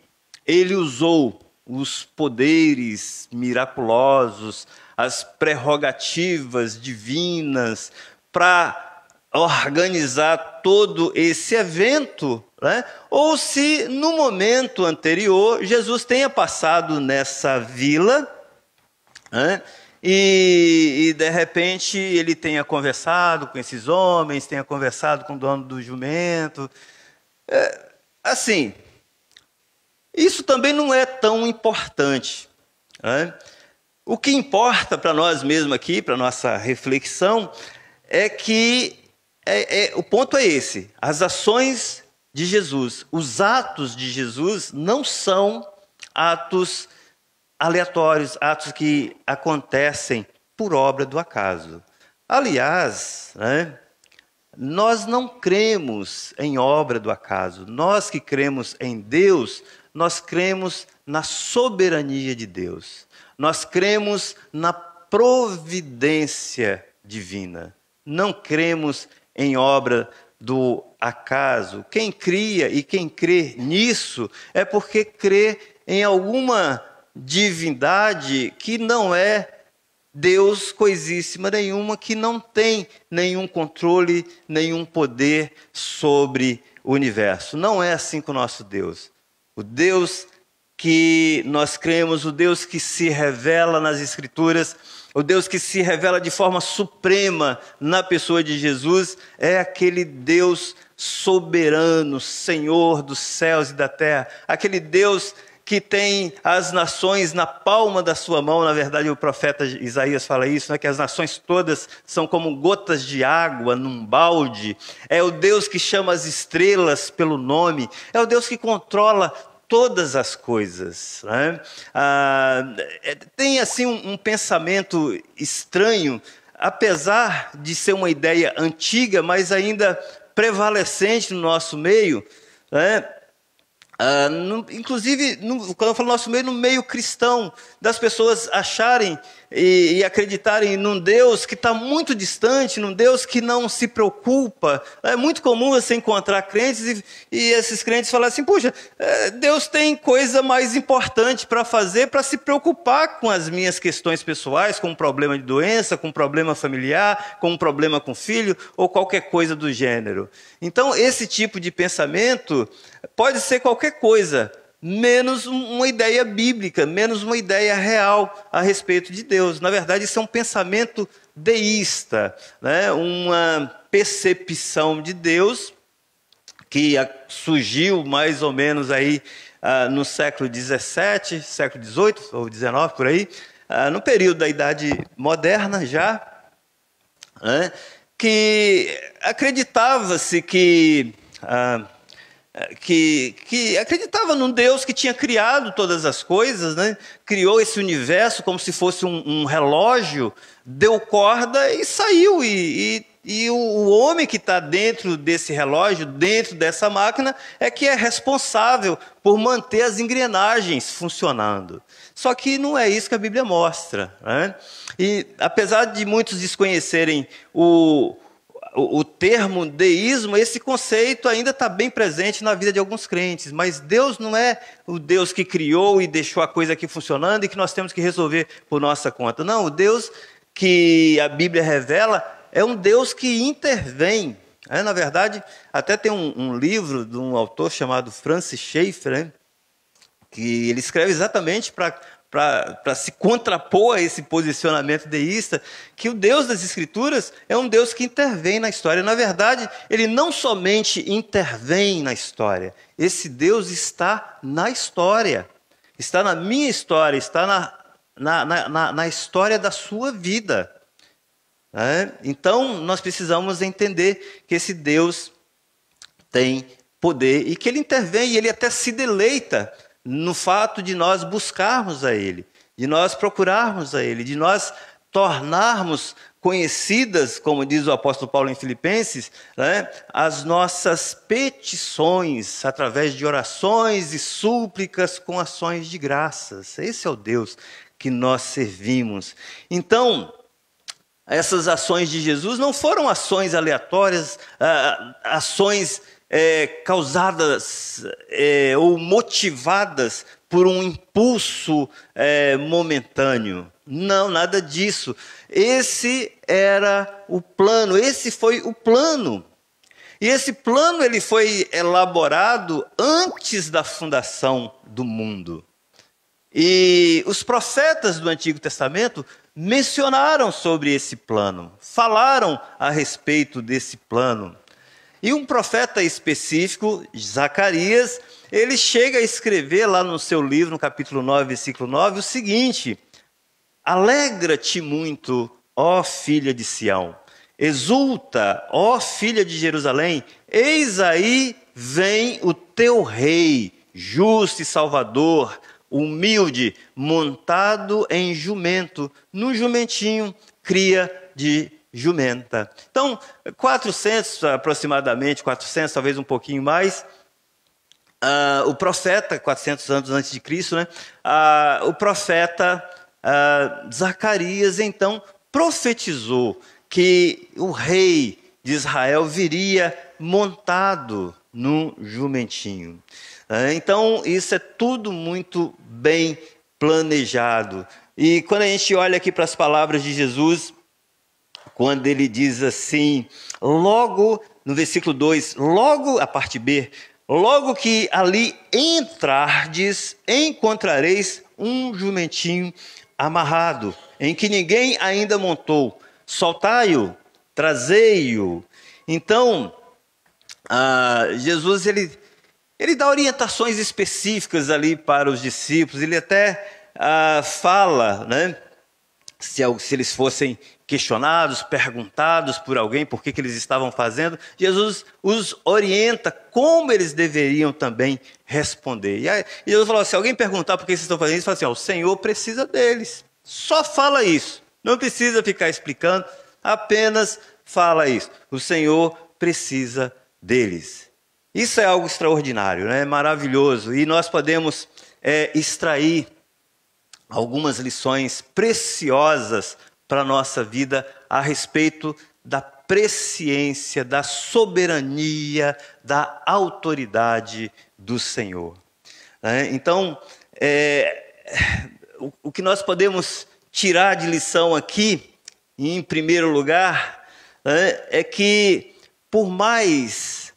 ele usou os poderes miraculosos, as prerrogativas divinas para organizar todo esse evento, né? Ou se no momento anterior Jesus tenha passado nessa vila, né? E de repente ele tenha conversado com esses homens, tenha conversado com o dono do jumento. Assim, isso também não é tão importante, né? O que importa para nós mesmos aqui, para nossa reflexão, é que o ponto é esse: as ações de Jesus, os atos de Jesus não são atos aleatórios, atos que acontecem por obra do acaso. Aliás, né, nós não cremos em obra do acaso. Nós que cremos em Deus, nós cremos na soberania de Deus. Nós cremos na providência divina. Não cremos em obra do acaso. Quem cria e quem crê nisso é porque crê em alguma divindade que não é Deus coisíssima nenhuma, que não tem nenhum controle, nenhum poder sobre o universo. Não é assim com o nosso Deus. O Deus que nós cremos, o Deus que se revela nas Escrituras, o Deus que se revela de forma suprema na pessoa de Jesus, é aquele Deus soberano, Senhor dos céus e da terra, aquele Deus que tem as nações na palma da sua mão. Na verdade, o profeta Isaías fala isso, né? Que as nações todas são como gotas de água num balde. É o Deus que chama as estrelas pelo nome. É o Deus que controla todas as coisas, né? Tem assim um pensamento estranho, apesar de ser uma ideia antiga, mas ainda prevalecente no nosso meio, né? Inclusive, quando eu falo nosso meio, no meio cristão, das pessoas acharem e acreditarem num Deus que está muito distante, num Deus que não se preocupa. É muito comum você encontrar crentes e esses crentes falarem assim, puxa, Deus tem coisa mais importante para fazer, para se preocupar com as minhas questões pessoais, com um problema de doença, com um problema familiar, com um problema com filho, ou qualquer coisa do gênero. Então, esse tipo de pensamento pode ser qualquer coisa, menos uma ideia bíblica, menos uma ideia real a respeito de Deus. Na verdade, isso é um pensamento deísta, né? Uma percepção de Deus que surgiu mais ou menos aí no século XVII, século XVIII ou XIX, por aí, no período da Idade Moderna já, né? Que acreditava-se que acreditava num Deus que tinha criado todas as coisas, né? Criou esse universo como se fosse um relógio, deu corda e saiu. E o homem que está dentro desse relógio, dentro dessa máquina, é que é responsável por manter as engrenagens funcionando. Só que não é isso que a Bíblia mostra, né? E apesar de muitos desconhecerem o termo deísmo, esse conceito ainda está bem presente na vida de alguns crentes, mas Deus não é o Deus que criou e deixou a coisa aqui funcionando e que nós temos que resolver por nossa conta. Não, o Deus que a Bíblia revela é um Deus que intervém. Na verdade, até tem um livro de um autor chamado Francis Schaeffer, né, que ele escreve exatamente para se contrapor a esse posicionamento deísta, que o Deus das Escrituras é um Deus que intervém na história. Na verdade, ele não somente intervém na história, esse Deus está na história, está na minha história, está na história da sua vida. né? Então, nós precisamos entender que esse Deus tem poder e que Ele intervém, e Ele até se deleita no fato de nós buscarmos a Ele, de nós procurarmos a Ele, de nós tornarmos conhecidas, como diz o apóstolo Paulo em Filipenses, né, as nossas petições através de orações e súplicas com ações de graças. Esse é o Deus que nós servimos. Então, essas ações de Jesus não foram ações aleatórias, ações causadas ou motivadas por um impulso momentâneo. Não, nada disso. Esse era o plano, esse foi o plano. E esse plano ele foi elaborado antes da fundação do mundo. E os profetas do Antigo Testamento mencionaram sobre esse plano, falaram a respeito desse plano. E um profeta específico, Zacarias, ele chega a escrever lá no seu livro, no capítulo 9, versículo 9, o seguinte: alegra-te muito, ó filha de Sião, exulta, ó filha de Jerusalém, eis aí vem o teu rei, justo e salvador, humilde, montado em jumento, num jumentinho, cria de jumenta. Então, 400 aproximadamente, 400, talvez um pouquinho mais, o profeta, 400 anos antes de Cristo, né? O profeta Zacarias, então, profetizou que o rei de Israel viria montado num jumentinho. Então, isso é tudo muito bem planejado. E quando a gente olha aqui para as palavras de Jesus, quando ele diz assim, logo, no versículo 2, logo, a parte B, logo que ali entrardes, encontrareis um jumentinho amarrado, em que ninguém ainda montou. Soltai-o, trazei-o. Então, Jesus, ele dá orientações específicas ali para os discípulos. Ele até fala, né, se eles fossem questionados, perguntados por alguém por que eles estavam fazendo, Jesus os orienta como eles deveriam também responder. E aí, Jesus falou, se alguém perguntar por que vocês estão fazendo isso, fala assim, o Senhor precisa deles. Só fala isso. Não precisa ficar explicando, apenas fala isso. O Senhor precisa deles. Isso é algo extraordinário, né? Maravilhoso. E nós podemos extrair algumas lições preciosas para a nossa vida a respeito da presciência, da soberania, da autoridade do Senhor. Então, o que nós podemos tirar de lição aqui, em primeiro lugar, é que por mais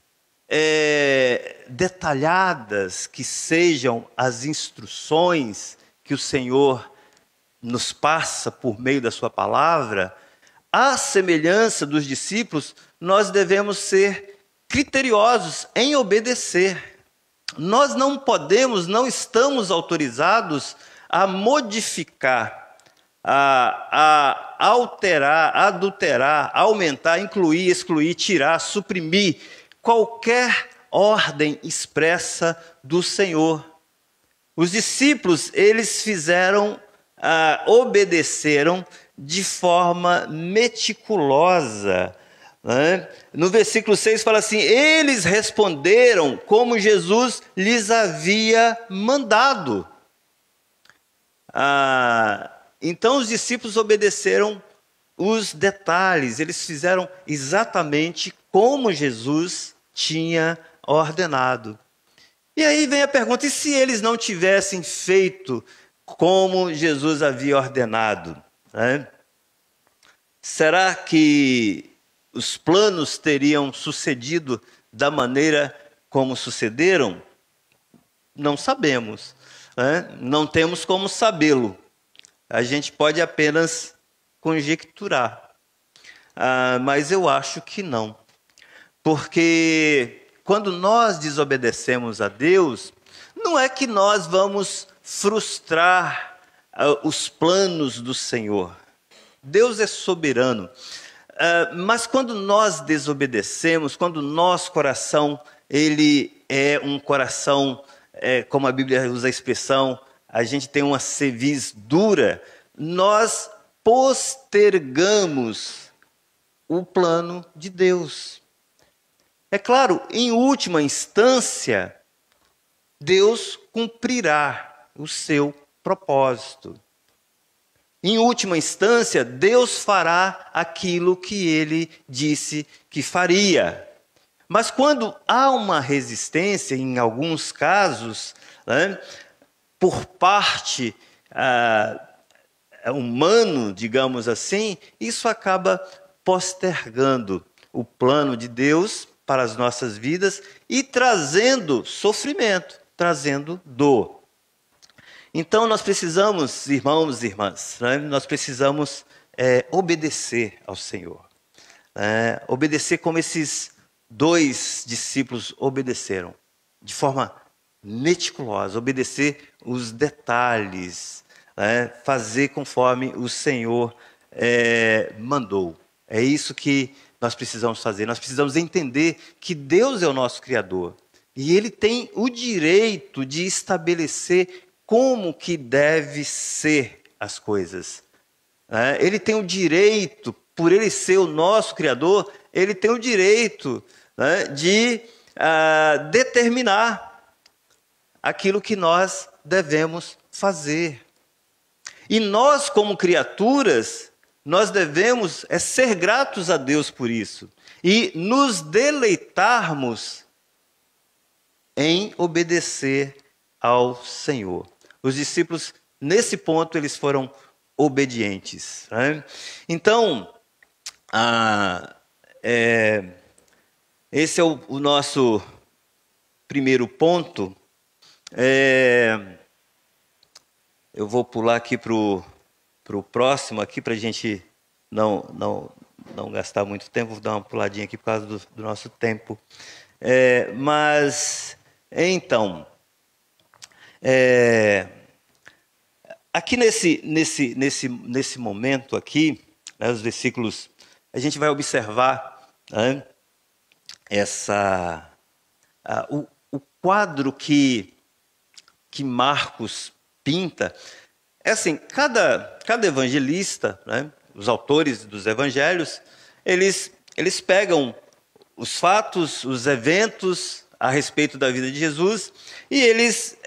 detalhadas que sejam as instruções que o Senhor nos passa por meio da sua palavra, à semelhança dos discípulos, nós devemos ser criteriosos em obedecer. Nós não podemos, não estamos autorizados a modificar, a alterar, adulterar, aumentar, incluir, excluir, tirar, suprimir qualquer ordem expressa do Senhor. Os discípulos, eles obedeceram de forma meticulosa. Né? No versículo 6 fala assim, eles responderam como Jesus lhes havia mandado. Então os discípulos obedeceram os detalhes, eles fizeram exatamente como Jesus tinha ordenado. E aí vem a pergunta, e se eles não tivessem feito como Jesus havia ordenado? Né? Será que os planos teriam sucedido da maneira como sucederam? Não sabemos, né? Não temos como sabê-lo. A gente pode apenas conjecturar. Mas eu acho que não. Porque quando nós desobedecemos a Deus, não é que nós vamos frustrar os planos do Senhor. Deus é soberano. mas quando nós desobedecemos, quando o nosso coração ele é um coração, como a Bíblia usa a expressão, a gente tem uma cerviz dura, nós postergamos o plano de Deus. É claro, em última instância, Deus cumprirá o seu propósito. Em última instância, Deus fará aquilo que ele disse que faria. Mas quando há uma resistência, em alguns casos, né, por parte humano, digamos assim, isso acaba postergando o plano de Deus para as nossas vidas e trazendo sofrimento, trazendo dor. Então nós precisamos, irmãos e irmãs, né, nós precisamos obedecer ao Senhor. Obedecer como esses 2 discípulos obedeceram, de forma meticulosa, obedecer os detalhes, fazer conforme o Senhor mandou. É isso que nós precisamos fazer. Nós precisamos entender que Deus é o nosso Criador e Ele tem o direito de estabelecer como que deve ser as coisas. Ele tem o direito, por Ele ser o nosso Criador, Ele tem o direito de determinar aquilo que nós devemos fazer. E nós, como criaturas, nós devemos ser gratos a Deus por isso e nos deleitarmos em obedecer ao Senhor. Os discípulos, nesse ponto, eles foram obedientes. Então, esse é o nosso primeiro ponto. Eu vou pular aqui para o próximo, aqui para a gente não gastar muito tempo. Vou dar uma puladinha aqui por causa do nosso tempo. Mas, então, aqui nesse momento aqui, os versículos, a gente vai observar o quadro que Marcos pinta. É assim, cada evangelista, os autores dos evangelhos, eles pegam os fatos, os eventos a respeito da vida de Jesus e eles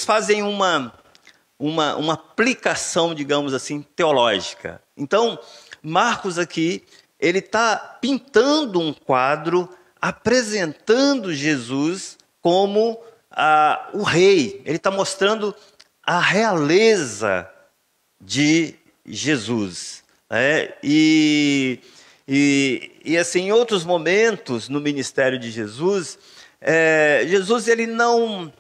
fazem uma aplicação, digamos assim, teológica. Então, Marcos aqui, ele está pintando um quadro apresentando Jesus como o rei. Ele está mostrando a realeza de Jesus. E assim, em outros momentos no ministério de Jesus, Jesus ele não...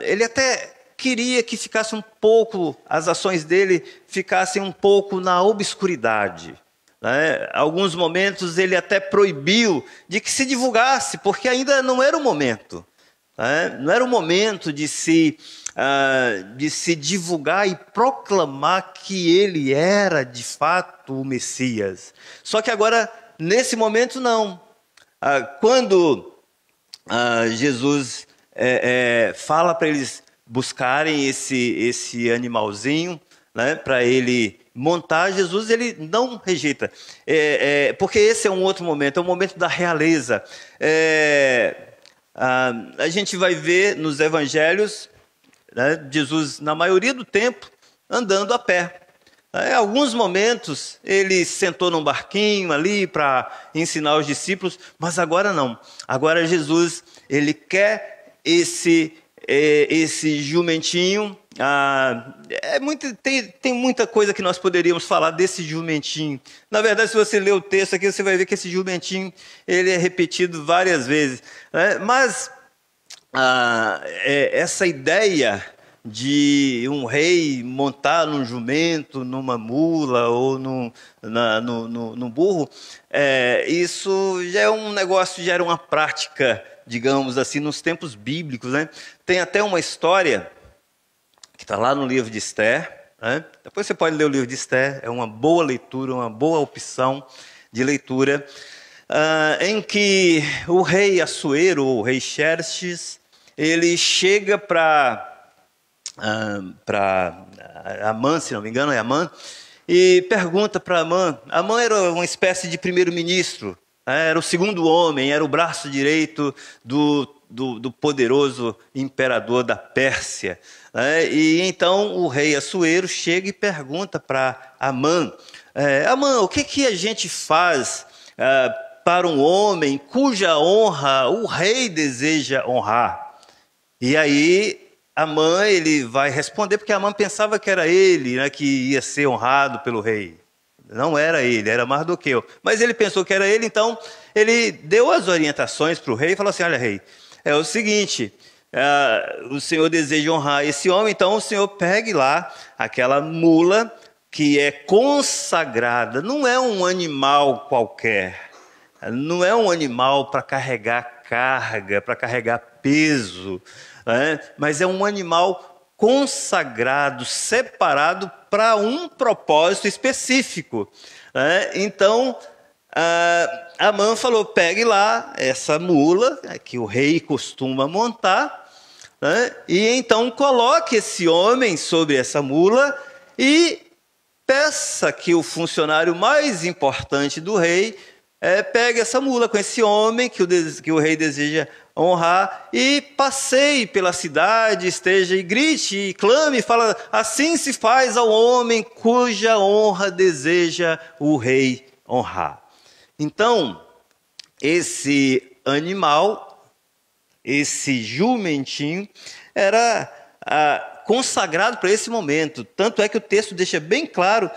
ele até queria que ficasse um pouco, as ações dele ficassem um pouco na obscuridade. Alguns momentos ele até proibiu de que se divulgasse, porque ainda não era o momento. Não era o momento de se divulgar e proclamar que ele era de fato o Messias. Só que agora, nesse momento, não. Quando Jesus fala para eles buscarem esse animalzinho, para ele montar, Jesus ele não rejeita. Porque esse é um outro momento, é o momento da realeza. A gente vai ver nos evangelhos, Jesus, na maioria do tempo, andando a pé. Em alguns momentos, ele sentou num barquinho ali para ensinar os discípulos, mas agora não. Agora Jesus, ele quer esse jumentinho. Tem muita coisa que nós poderíamos falar desse jumentinho. Na verdade, se você ler o texto aqui, você vai ver que esse jumentinho ele é repetido várias vezes. Mas essa ideia de um rei montar num jumento, numa mula ou num burro, isso já é um negócio, já era uma prática, digamos assim, nos tempos bíblicos. Tem até uma história que está lá no livro de Esther, né? Depois você pode ler o livro de Esther, é uma boa leitura, uma boa opção de leitura, em que o rei Assuero, ou o rei Xerxes, ele chega para Amã, se não me engano, é Amã, e pergunta para Amã. Amã era uma espécie de primeiro-ministro, era o segundo homem, era o braço direito do poderoso imperador da Pérsia. E então o rei Assuero chega e pergunta para Amã: Amã, o que a gente faz para um homem cuja honra o rei deseja honrar? E aí Amã, ele vai responder, porque Amã pensava que era ele, né, que ia ser honrado pelo rei. Não era ele, era Mardoqueu. Mas ele pensou que era ele, então ele deu as orientações para o rei e falou assim: olha, rei, é o seguinte, o senhor deseja honrar esse homem, então o senhor pegue lá aquela mula que é consagrada. Não é um animal qualquer, não é um animal para carregar carga, para carregar peso, mas é um animal consagrado, separado para um propósito específico. Então, Amã falou: pegue lá essa mula que o rei costuma montar, e então coloque esse homem sobre essa mula e peça que o funcionário mais importante do rei pegue essa mula com esse homem que o rei deseja honrar e passeie pela cidade, esteja e grite e clame, fala: assim se faz ao homem cuja honra deseja o rei honrar. Então, esse animal, esse jumentinho, era consagrado para esse momento. Tanto é que o texto deixa bem claro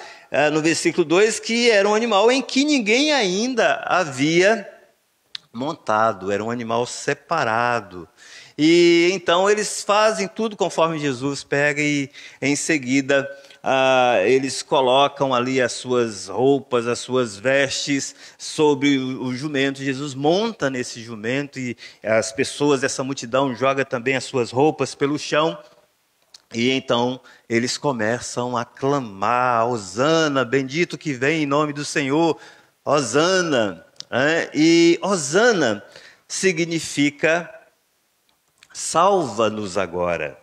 no versículo 2 que era um animal em que ninguém ainda havia montado, era um animal separado. E então eles fazem tudo conforme Jesus pega, e em seguida eles colocam ali as suas roupas, as suas vestes sobre o jumento. Jesus monta nesse jumento e as pessoas dessa multidão jogam também as suas roupas pelo chão. E então eles começam a clamar: Hosana, bendito que vem em nome do Senhor, Hosana. E Hosana significa salva-nos agora.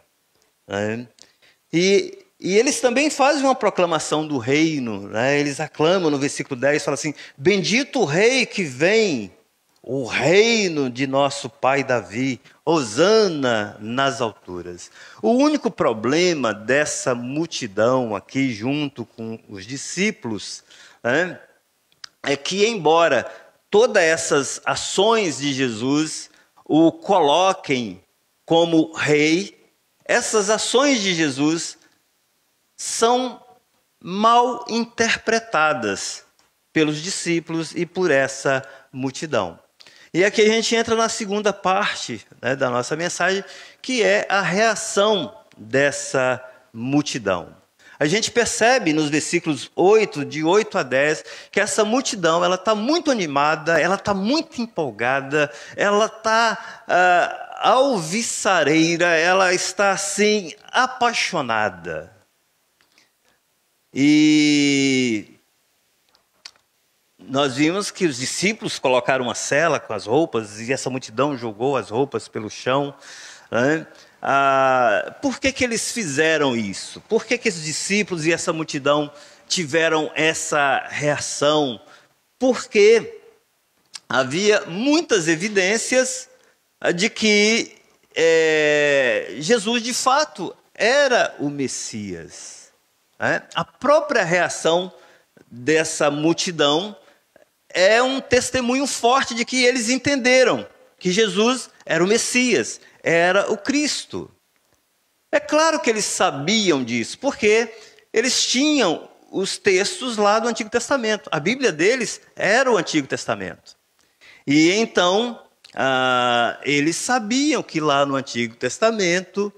E eles também fazem uma proclamação do reino. Eles aclamam no versículo 10, falam assim: bendito o rei que vem, o reino de nosso pai Davi, Hosana nas alturas. O único problema dessa multidão aqui, junto com os discípulos, é que, embora todas essas ações de Jesus o coloquem como rei, essas ações de Jesus são mal interpretadas pelos discípulos e por essa multidão. E aqui a gente entra na segunda parte da nossa mensagem, que é a reação dessa multidão. A gente percebe nos versículos 8, de 8 a 10, que essa multidão está muito animada, ela está muito empolgada, ela está alvissareira, ela está assim, apaixonada. E nós vimos que os discípulos colocaram uma sela com as roupas e essa multidão jogou as roupas pelo chão. Por que eles fizeram isso? Por que esses discípulos e essa multidão tiveram essa reação? Porque havia muitas evidências de que Jesus de fato era o Messias. A própria reação dessa multidão é um testemunho forte de que eles entenderam que Jesus era o Messias, era o Cristo. É claro que eles sabiam disso, porque eles tinham os textos lá do Antigo Testamento. A Bíblia deles era o Antigo Testamento. E então, eles sabiam que lá no Antigo Testamento,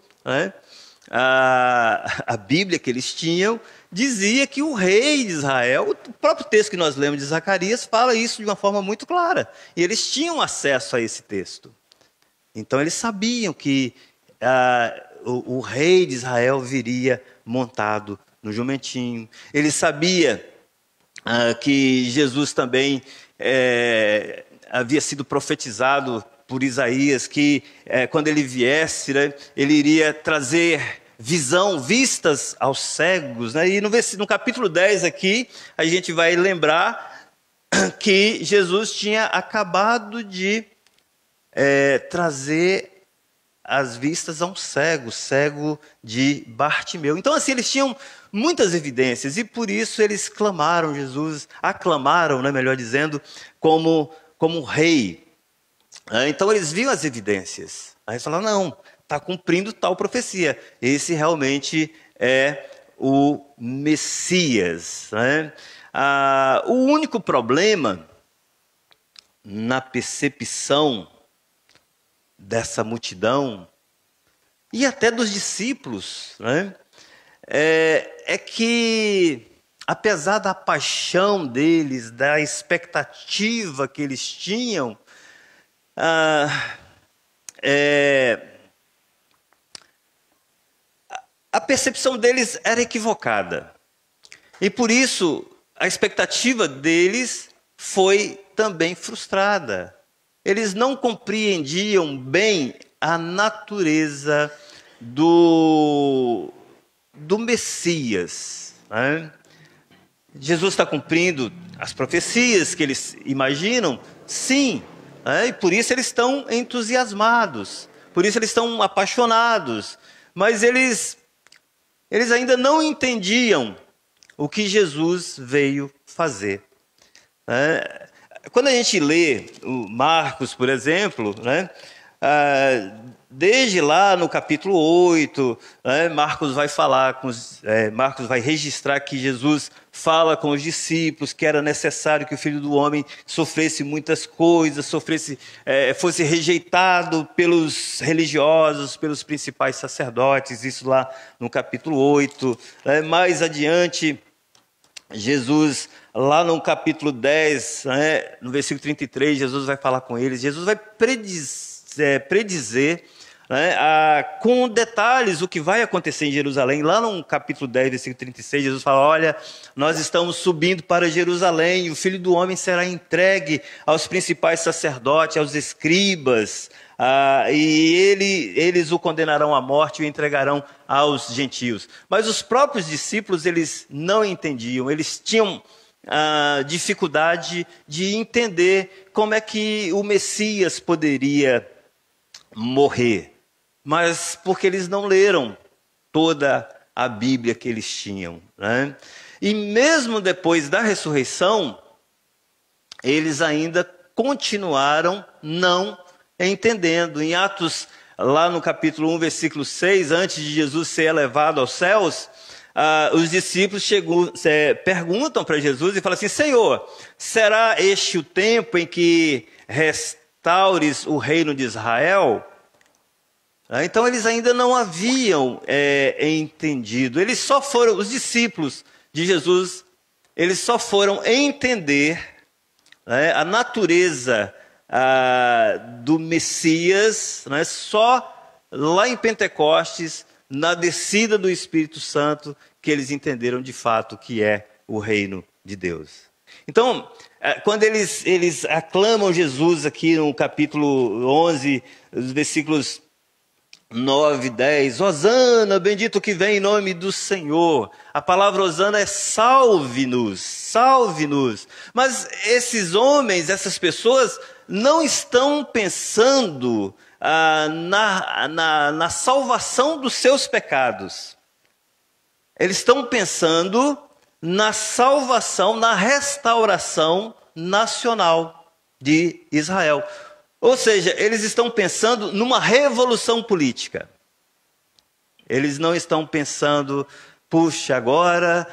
a Bíblia que eles tinham dizia que o rei de Israel, o próprio texto que nós lemos de Zacarias, fala isso de uma forma muito clara. E eles tinham acesso a esse texto. Então eles sabiam que o rei de Israel viria montado no jumentinho. Ele sabia que Jesus também havia sido profetizado por Isaías, que quando ele viesse, né, ele iria trazer vistas aos cegos. Né? E no capítulo 10 aqui, a gente vai lembrar que Jesus tinha acabado de trazer as vistas a um cego de Bartimeu. Então, assim, eles tinham muitas evidências e por isso eles aclamaram, né, melhor dizendo, como rei. Então, eles viam as evidências. Aí eles falaram, não, está cumprindo tal profecia. Esse realmente é o Messias. Né? O único problema na percepção dessa multidão e até dos discípulos, né, é que, apesar da paixão deles, da expectativa que eles tinham, a percepção deles era equivocada. E por isso, a expectativa deles foi também frustrada. Eles não compreendiam bem a natureza do Messias. Né? Jesus está cumprindo as profecias que eles imaginam? Sim. Né? E por isso eles estão entusiasmados. Por isso eles estão apaixonados. Mas eles ainda não entendiam o que Jesus veio fazer. Né? Quando a gente lê o Marcos, por exemplo, né, desde lá no capítulo 8, né, Marcos vai registrar que Jesus fala com os discípulos que era necessário que o Filho do Homem sofresse muitas coisas, fosse rejeitado pelos religiosos, pelos principais sacerdotes, isso lá no capítulo 8. Mais adiante, Jesus, lá no capítulo 10, né, no versículo 33, Jesus vai falar com eles. Jesus vai predizer, né, com detalhes o que vai acontecer em Jerusalém. Lá no capítulo 10, versículo 36, Jesus fala, olha, nós estamos subindo para Jerusalém e o Filho do Homem será entregue aos principais sacerdotes, aos escribas, e eles o condenarão à morte e o entregarão aos gentios. Mas os próprios discípulos, eles não entendiam, eles tinham dificuldade de entender como é que o Messias poderia morrer. Mas porque eles não leram toda a Bíblia que eles tinham. Né? E mesmo depois da ressurreição, eles ainda continuaram não entendendo. Em Atos, lá no capítulo 1, versículo 6, antes de Jesus ser elevado aos céus, os discípulos perguntam para Jesus e falam assim, Senhor, será este o tempo em que restaures o reino de Israel? Então eles ainda não haviam entendido. Os discípulos de Jesus, eles só foram entender, né, a natureza do Messias, né, só lá em Pentecostes, na descida do Espírito Santo, que eles entenderam de fato o que é o reino de Deus. Então, quando eles aclamam Jesus aqui no capítulo 11, os versículos 9, 10, Hosana, bendito que vem em nome do Senhor. A palavra Hosana é salve-nos, salve-nos. Mas esses homens, essas pessoas, não estão pensando na salvação dos seus pecados. Eles estão pensando na salvação, na restauração nacional de Israel. Ou seja, eles estão pensando numa revolução política. Eles não estão pensando, puxa, agora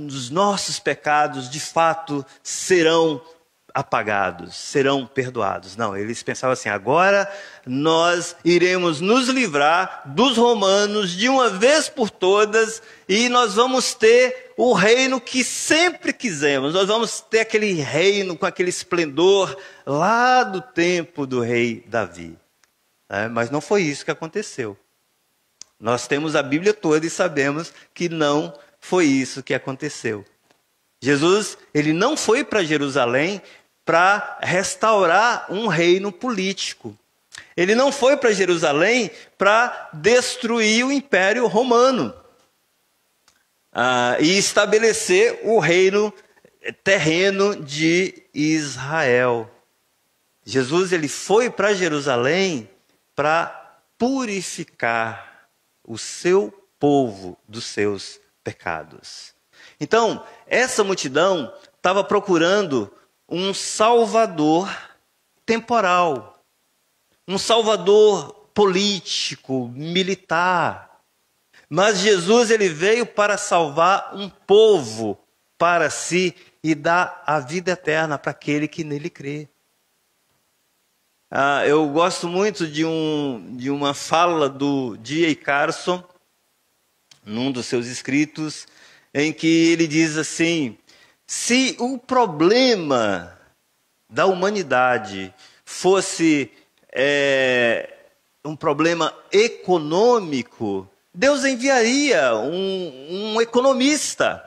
os nossos pecados de fato serão apagados, serão perdoados. Não, eles pensavam assim, agora nós iremos nos livrar dos romanos de uma vez por todas e nós vamos ter o reino que sempre quisemos. Nós vamos ter aquele reino com aquele esplendor lá do tempo do rei Davi. Mas não foi isso que aconteceu. Nós temos a Bíblia toda e sabemos que não foi isso que aconteceu. Jesus, ele não foi para Jerusalém para restaurar um reino político. Ele não foi para Jerusalém para destruir o Império Romano e estabelecer o reino terreno de Israel. Jesus, ele foi para Jerusalém para purificar o seu povo dos seus pecados. Então, essa multidão estava procurando um salvador temporal, um salvador político, militar. Mas Jesus, ele veio para salvar um povo para si e dar a vida eterna para aquele que nele crê. Eu gosto muito de uma fala do D.A. Carson, num dos seus escritos, em que ele diz assim: se o problema da humanidade fosse um problema econômico, Deus enviaria um economista.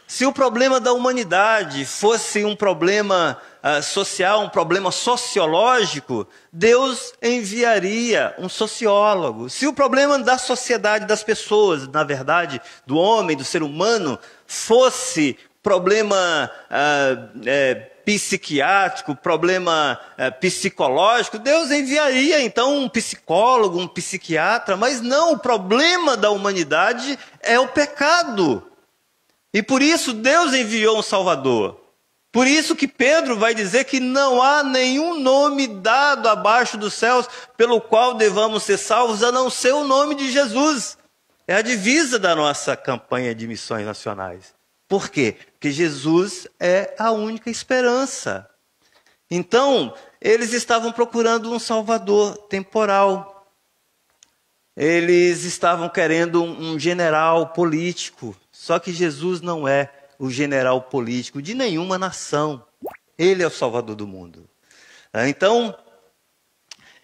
Se o problema da humanidade fosse um problema social, um problema sociológico, Deus enviaria um sociólogo. Se o problema da sociedade, das pessoas, na verdade, do homem, do ser humano, fosse problema psiquiátrico, problema psicológico, Deus enviaria então um psicólogo, um psiquiatra, mas não, o problema da humanidade é o pecado. E por isso Deus enviou um Salvador. Por isso que Pedro vai dizer que não há nenhum nome dado abaixo dos céus pelo qual devamos ser salvos, a não ser o nome de Jesus. É a divisa da nossa campanha de missões nacionais. Por quê? Porque Jesus é a única esperança. Então, eles estavam procurando um Salvador temporal. Eles estavam querendo um general político. Só que Jesus não é o general político de nenhuma nação. Ele é o Salvador do mundo. Então,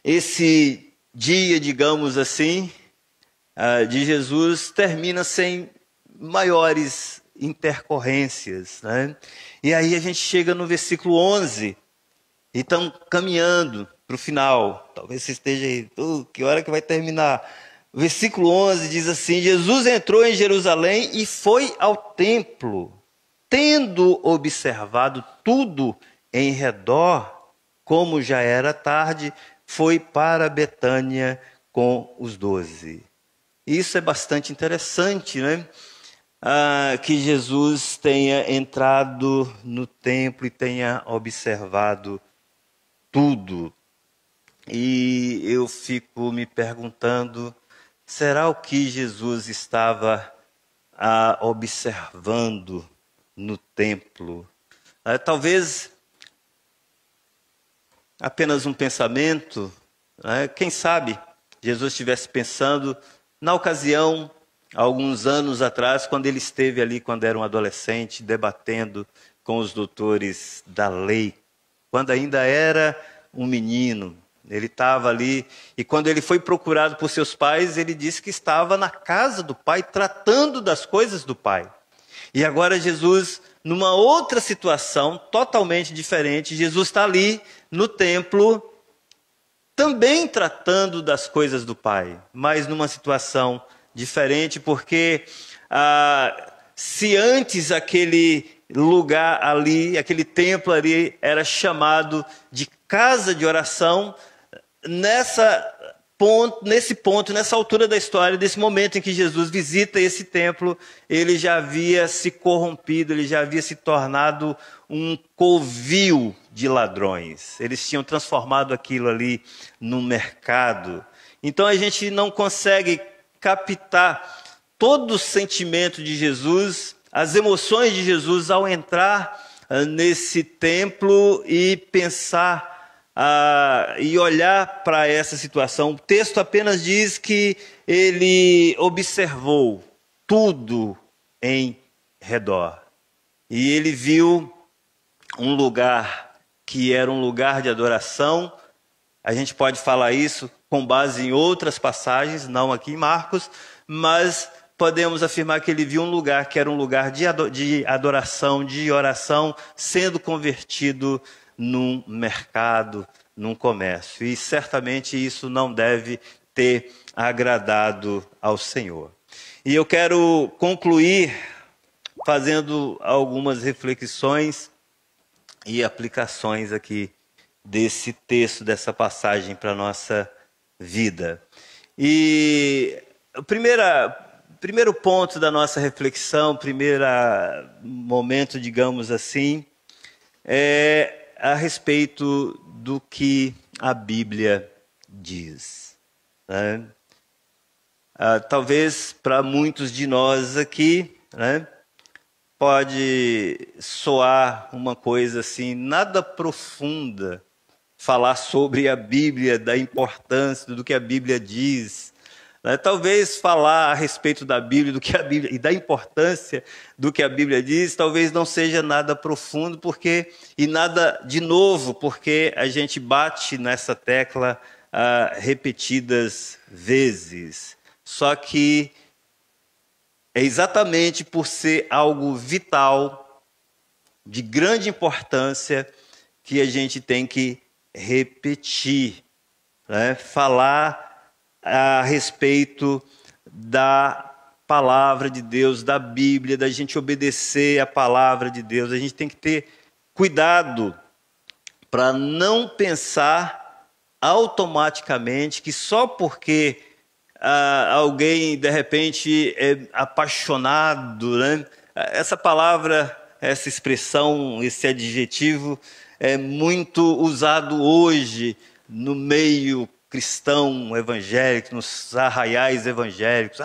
esse dia, digamos assim, de Jesus termina sem maiores intercorrências, né? E aí a gente chega no versículo 11 e estamos caminhando para o final. Talvez você esteja aí, que hora que vai terminar? O versículo 11 diz assim: Jesus entrou em Jerusalém e foi ao templo. Tendo observado tudo em redor, como já era tarde, foi para Betânia com os 12. Isso é bastante interessante, né? Que Jesus tenha entrado no templo e tenha observado tudo. E eu fico me perguntando, será o que Jesus estava observando no templo? Talvez apenas um pensamento, quem sabe Jesus estivesse pensando na ocasião, alguns anos atrás, quando ele esteve ali, quando era um adolescente, debatendo com os doutores da lei, quando ainda era um menino. Ele estava ali, e quando ele foi procurado por seus pais, ele disse que estava na casa do pai, tratando das coisas do pai. E agora Jesus, numa outra situação totalmente diferente, Jesus está ali no templo, também tratando das coisas do pai, mas numa situação diferente, porque se antes aquele lugar ali, aquele templo ali, era chamado de casa de oração, nesse ponto, nessa altura da história, desse momento em que Jesus visita esse templo, ele já havia se corrompido, ele já havia se tornado um covil de ladrões. Eles tinham transformado aquilo ali num mercado. Então a gente não consegue captar todo o sentimento de Jesus, as emoções de Jesus ao entrar nesse templo e pensar e olhar para essa situação. O texto apenas diz que ele observou tudo em redor. E ele viu um lugar que era um lugar de adoração, A gente pode falar isso com base em outras passagens, não aqui em Marcos, mas podemos afirmar que ele viu um lugar que era um lugar de adoração, de oração, sendo convertido num mercado, num comércio. E certamente isso não deve ter agradado ao Senhor. E eu quero concluir fazendo algumas reflexões e aplicações aqui desse texto, dessa passagem para a nossa vida. E o primeiro ponto da nossa reflexão, primeiro momento, digamos assim, é a respeito do que a Bíblia diz, né? Talvez para muitos de nós aqui, né, pode soar uma coisa assim, nada profunda, falar sobre a Bíblia, da importância do que a Bíblia diz. Talvez falar a respeito da Bíblia, do que a Bíblia e da importância do que a Bíblia diz, talvez não seja nada profundo, e nada de novo, porque a gente bate nessa tecla repetidas vezes. Só que é exatamente por ser algo vital, de grande importância, que a gente tem que repetir, né? Falar a respeito da palavra de Deus, da Bíblia, da gente obedecer a palavra de Deus. A gente tem que ter cuidado para não pensar automaticamente que só porque alguém de repente é apaixonado, né? Essa palavra, essa expressão, esse adjetivo é muito usado hoje no meio cristão evangélico, nos arraiais evangélicos.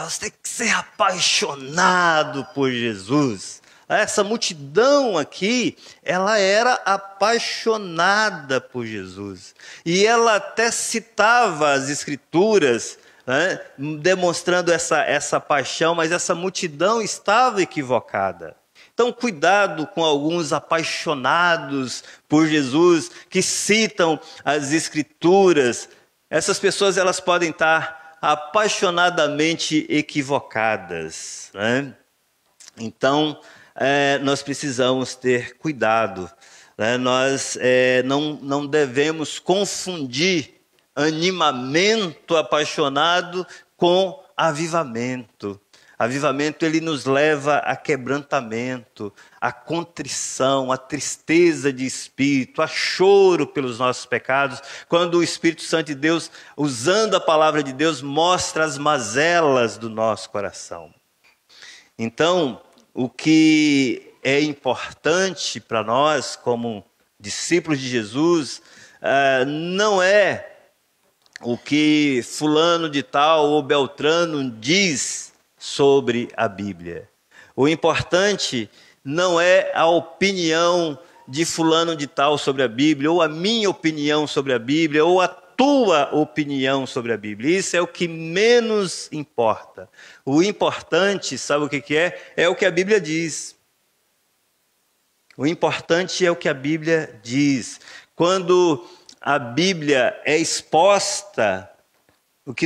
Você tem que ser apaixonado por Jesus. Essa multidão aqui, ela era apaixonada por Jesus. E ela até citava as Escrituras, né, demonstrando essa paixão, mas essa multidão estava equivocada. Então, cuidado com alguns apaixonados por Jesus que citam as Escrituras. Essas pessoas, elas podem estar apaixonadamente equivocadas, né? Então, nós precisamos ter cuidado, né? Nós não devemos confundir animamento apaixonado com avivamento. Avivamento, ele nos leva a quebrantamento, a contrição, a tristeza de espírito, a choro pelos nossos pecados, quando o Espírito Santo de Deus, usando a palavra de Deus, mostra as mazelas do nosso coração. Então, o que é importante para nós, como discípulos de Jesus, não é o que fulano de tal ou Beltrano diz sobre a Bíblia. O importante não é a opinião de fulano de tal sobre a Bíblia, ou a minha opinião sobre a Bíblia, ou a tua opinião sobre a Bíblia. Isso é o que menos importa. O importante, sabe o que é? É o que a Bíblia diz. O importante é o que a Bíblia diz. Quando a Bíblia é exposta,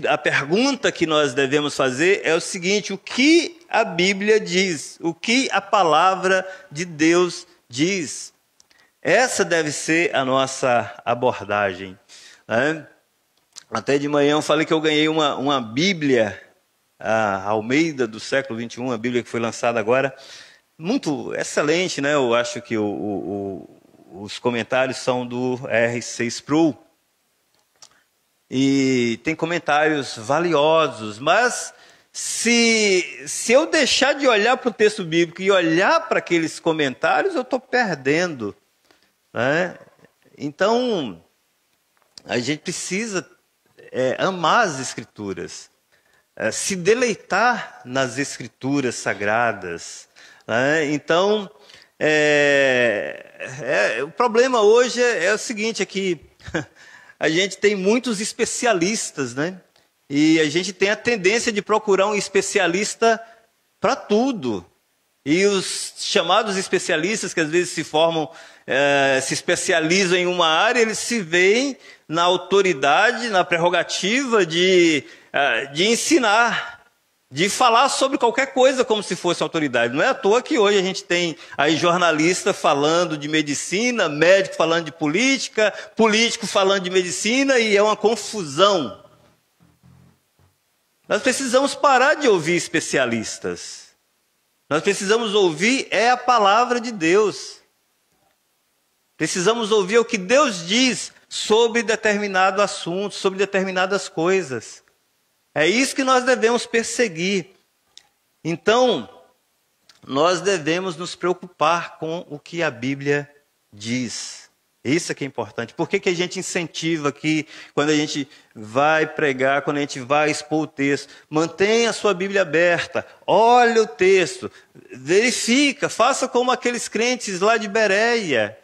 a pergunta que nós devemos fazer é o seguinte: o que a Bíblia diz? O que a palavra de Deus diz? Essa deve ser a nossa abordagem, né? Até de manhã eu falei que eu ganhei uma Bíblia, a Almeida do século XXI, a Bíblia que foi lançada agora, muito excelente, né? Eu acho que os comentários são do R6 Pro. E tem comentários valiosos, mas se eu deixar de olhar para o texto bíblico e olhar para aqueles comentários, eu estou perdendo, né? Então, a gente precisa amar as Escrituras, se deleitar nas Escrituras sagradas, né? Então, o problema hoje é o seguinte, é que a gente tem muitos especialistas, né? E a gente tem a tendência de procurar um especialista para tudo. E os chamados especialistas, que às vezes se formam se especializam em uma área, eles se veem na autoridade, na prerrogativa de ensinar, de falar sobre qualquer coisa como se fosse autoridade. Não é à toa que hoje a gente tem aí jornalista falando de medicina, médico falando de política, político falando de medicina, e é uma confusão. Nós precisamos parar de ouvir especialistas. Nós precisamos ouvir a palavra de Deus. Precisamos ouvir o que Deus diz sobre determinado assunto, sobre determinadas coisas. É isso que nós devemos perseguir. Então, nós devemos nos preocupar com o que a Bíblia diz. Isso é que é importante. Por que a gente incentiva aqui, quando a gente vai pregar, quando a gente vai expor o texto? Mantenha a sua Bíblia aberta, olha o texto, verifica, faça como aqueles crentes lá de Bereia,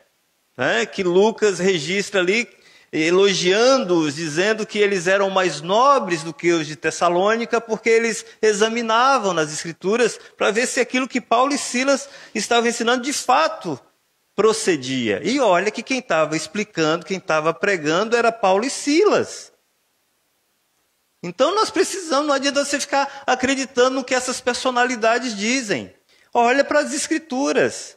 né, que Lucas registra ali, elogiando-os, dizendo que eles eram mais nobres do que os de Tessalônica, porque eles examinavam nas Escrituras para ver se aquilo que Paulo e Silas estavam ensinando de fato procedia. E olha que quem estava explicando, quem estava pregando era Paulo e Silas. Então nós precisamos, não adianta você ficar acreditando no que essas personalidades dizem. Olha para as Escrituras.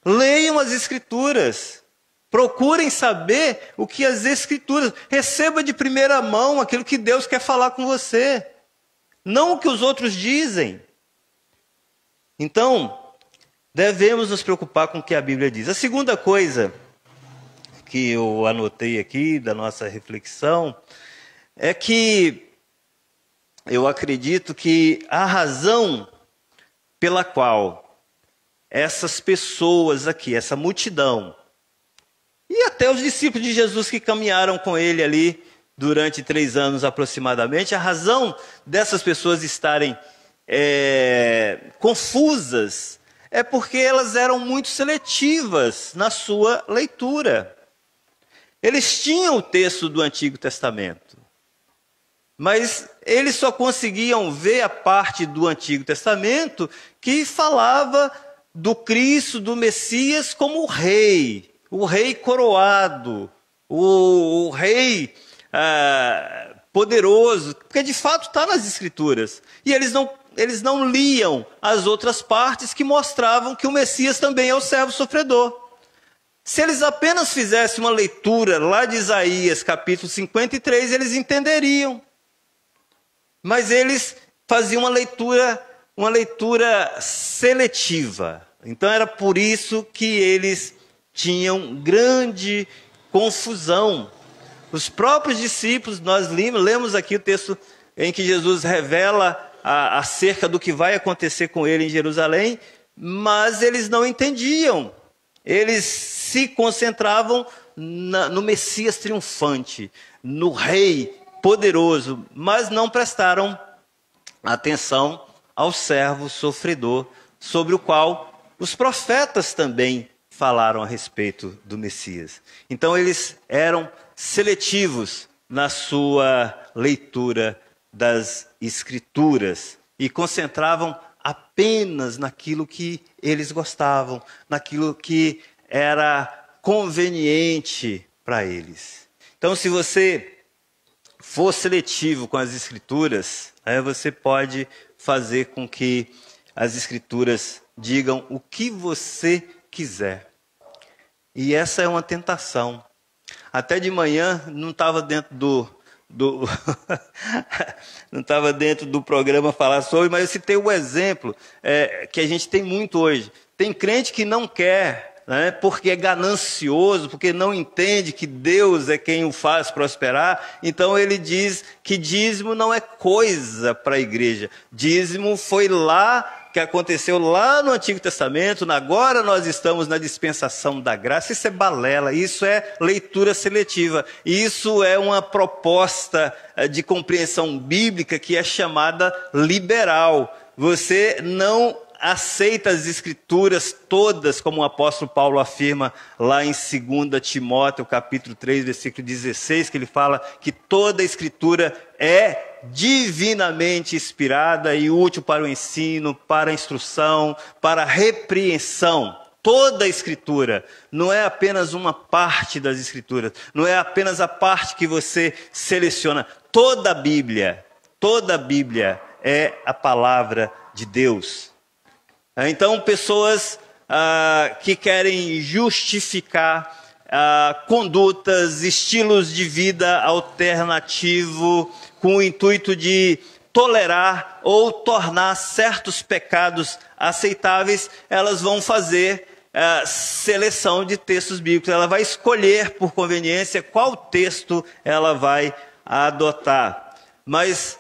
Leiam as Escrituras. Procurem saber o que as Escrituras... Receba de primeira mão aquilo que Deus quer falar com você. Não o que os outros dizem. Então, devemos nos preocupar com o que a Bíblia diz. A segunda coisa que eu anotei aqui da nossa reflexão é que eu acredito que a razão pela qual essas pessoas aqui, essa multidão, e até os discípulos de Jesus que caminharam com ele ali durante 3 anos aproximadamente, a razão dessas pessoas estarem confusas é porque elas eram muito seletivas na sua leitura. Eles tinham o texto do Antigo Testamento, mas eles só conseguiam ver a parte do Antigo Testamento que falava do Cristo, do Messias, como o rei coroado, o rei poderoso, porque de fato está nas Escrituras. E eles não liam as outras partes que mostravam que o Messias também é o servo sofredor. Se eles apenas fizessem uma leitura lá de Isaías, capítulo 53, eles entenderiam. Mas eles faziam uma leitura seletiva. Então era por isso que eles tinham grande confusão. Os próprios discípulos, nós lemos aqui o texto em que Jesus revela acerca do que vai acontecer com ele em Jerusalém, mas eles não entendiam. Eles se concentravam no Messias triunfante, no rei poderoso, mas não prestaram atenção ao servo sofredor, sobre o qual os profetas também falaram a respeito do Messias. Então eles eram seletivos na sua leitura das Escrituras e concentravam apenas naquilo que eles gostavam, naquilo que era conveniente para eles. Então, se você for seletivo com as Escrituras, aí você pode fazer com que as Escrituras digam o que você quiser. E essa é uma tentação. Até de manhã não estava dentro não estava dentro do programa falar sobre, mas eu citei o exemplo que a gente tem muito hoje. Tem crente que não quer, né, porque é ganancioso, porque não entende que Deus é quem o faz prosperar, então ele diz que dízimo não é coisa para a igreja. Dízimo foi lá, que aconteceu lá no Antigo Testamento, agora nós estamos na dispensação da graça. Isso é balela, isso é leitura seletiva, isso é uma proposta de compreensão bíblica que é chamada liberal. Você não aceita as Escrituras todas, como o apóstolo Paulo afirma lá em 2 Timóteo, capítulo 3, versículo 16, que ele fala que toda a Escritura é divinamente inspirada e útil para o ensino, para a instrução, para a repreensão toda a Escritura, não é apenas uma parte das Escrituras, não é apenas a parte que você seleciona. Toda a Bíblia é a palavra de Deus. Então, pessoas que querem justificar condutas, estilos de vida alternativo, com o intuito de tolerar ou tornar certos pecados aceitáveis, elas vão fazer seleção de textos bíblicos. Ela vai escolher por conveniência qual texto ela vai adotar. Mas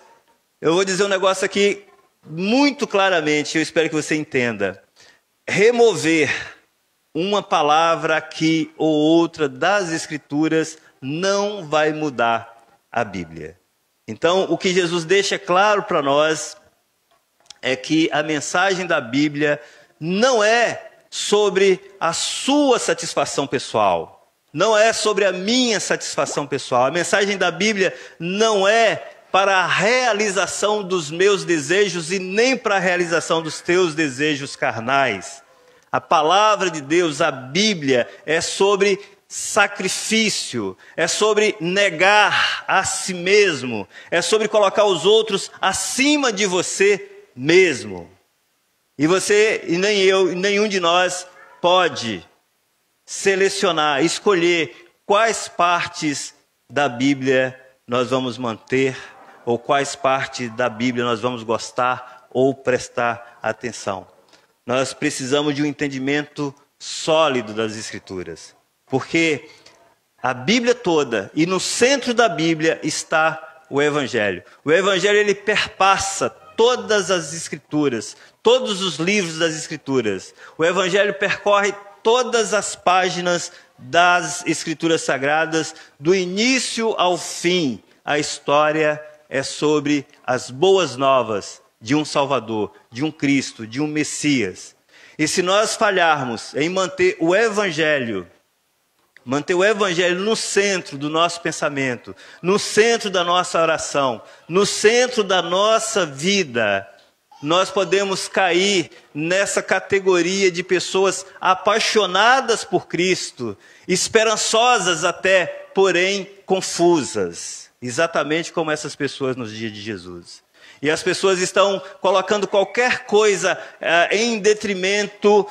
eu vou dizer um negócio aqui muito claramente, eu espero que você entenda. Remover uma palavra aqui ou outra das Escrituras não vai mudar a Bíblia. Então, o que Jesus deixa claro para nós é que a mensagem da Bíblia não é sobre a sua satisfação pessoal, não é sobre a minha satisfação pessoal. A mensagem da Bíblia não é para a realização dos meus desejos e nem para a realização dos teus desejos carnais. A palavra de Deus, a Bíblia, é sobre sacrifício, é sobre negar a si mesmo, é sobre colocar os outros acima de você mesmo. E você, e nem eu, e nenhum de nós pode selecionar, escolher quais partes da Bíblia nós vamos manter, ou quais partes da Bíblia nós vamos gostar ou prestar atenção. Nós precisamos de um entendimento sólido das Escrituras, porque a Bíblia toda, e no centro da Bíblia está o Evangelho. O Evangelho, ele perpassa todas as Escrituras, todos os livros das Escrituras. O Evangelho percorre todas as páginas das Escrituras Sagradas, do início ao fim. A história é sobre as boas novas de um Salvador, de um Cristo, de um Messias. E se nós falharmos em manter o Evangelho no centro do nosso pensamento, no centro da nossa oração, no centro da nossa vida, nós podemos cair nessa categoria de pessoas apaixonadas por Cristo, esperançosas até, porém confusas, exatamente como essas pessoas nos dias de Jesus. E as pessoas estão colocando qualquer coisa em detrimento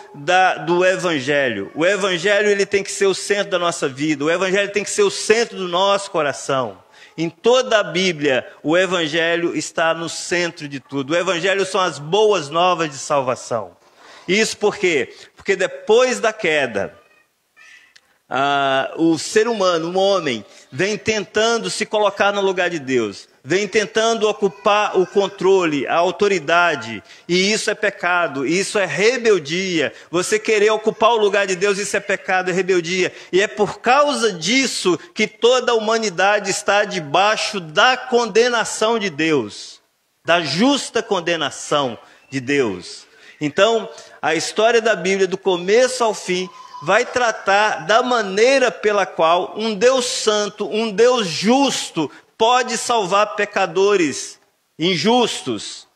do Evangelho. O Evangelho, ele tem que ser o centro da nossa vida. O Evangelho tem que ser o centro do nosso coração. Em toda a Bíblia, o Evangelho está no centro de tudo. O Evangelho são as boas novas de salvação. Isso por quê? Porque depois da queda, o ser humano, o homem, vem tentando se colocar no lugar de Deus, vem tentando ocupar o controle, a autoridade, e isso é pecado, isso é rebeldia. Você querer ocupar o lugar de Deus, isso é pecado, é rebeldia, e é por causa disso que toda a humanidade está debaixo da condenação de Deus, da justa condenação de Deus. Então, a história da Bíblia, do começo ao fim, vai tratar da maneira pela qual um Deus santo, um Deus justo, pode salvar pecadores injustos,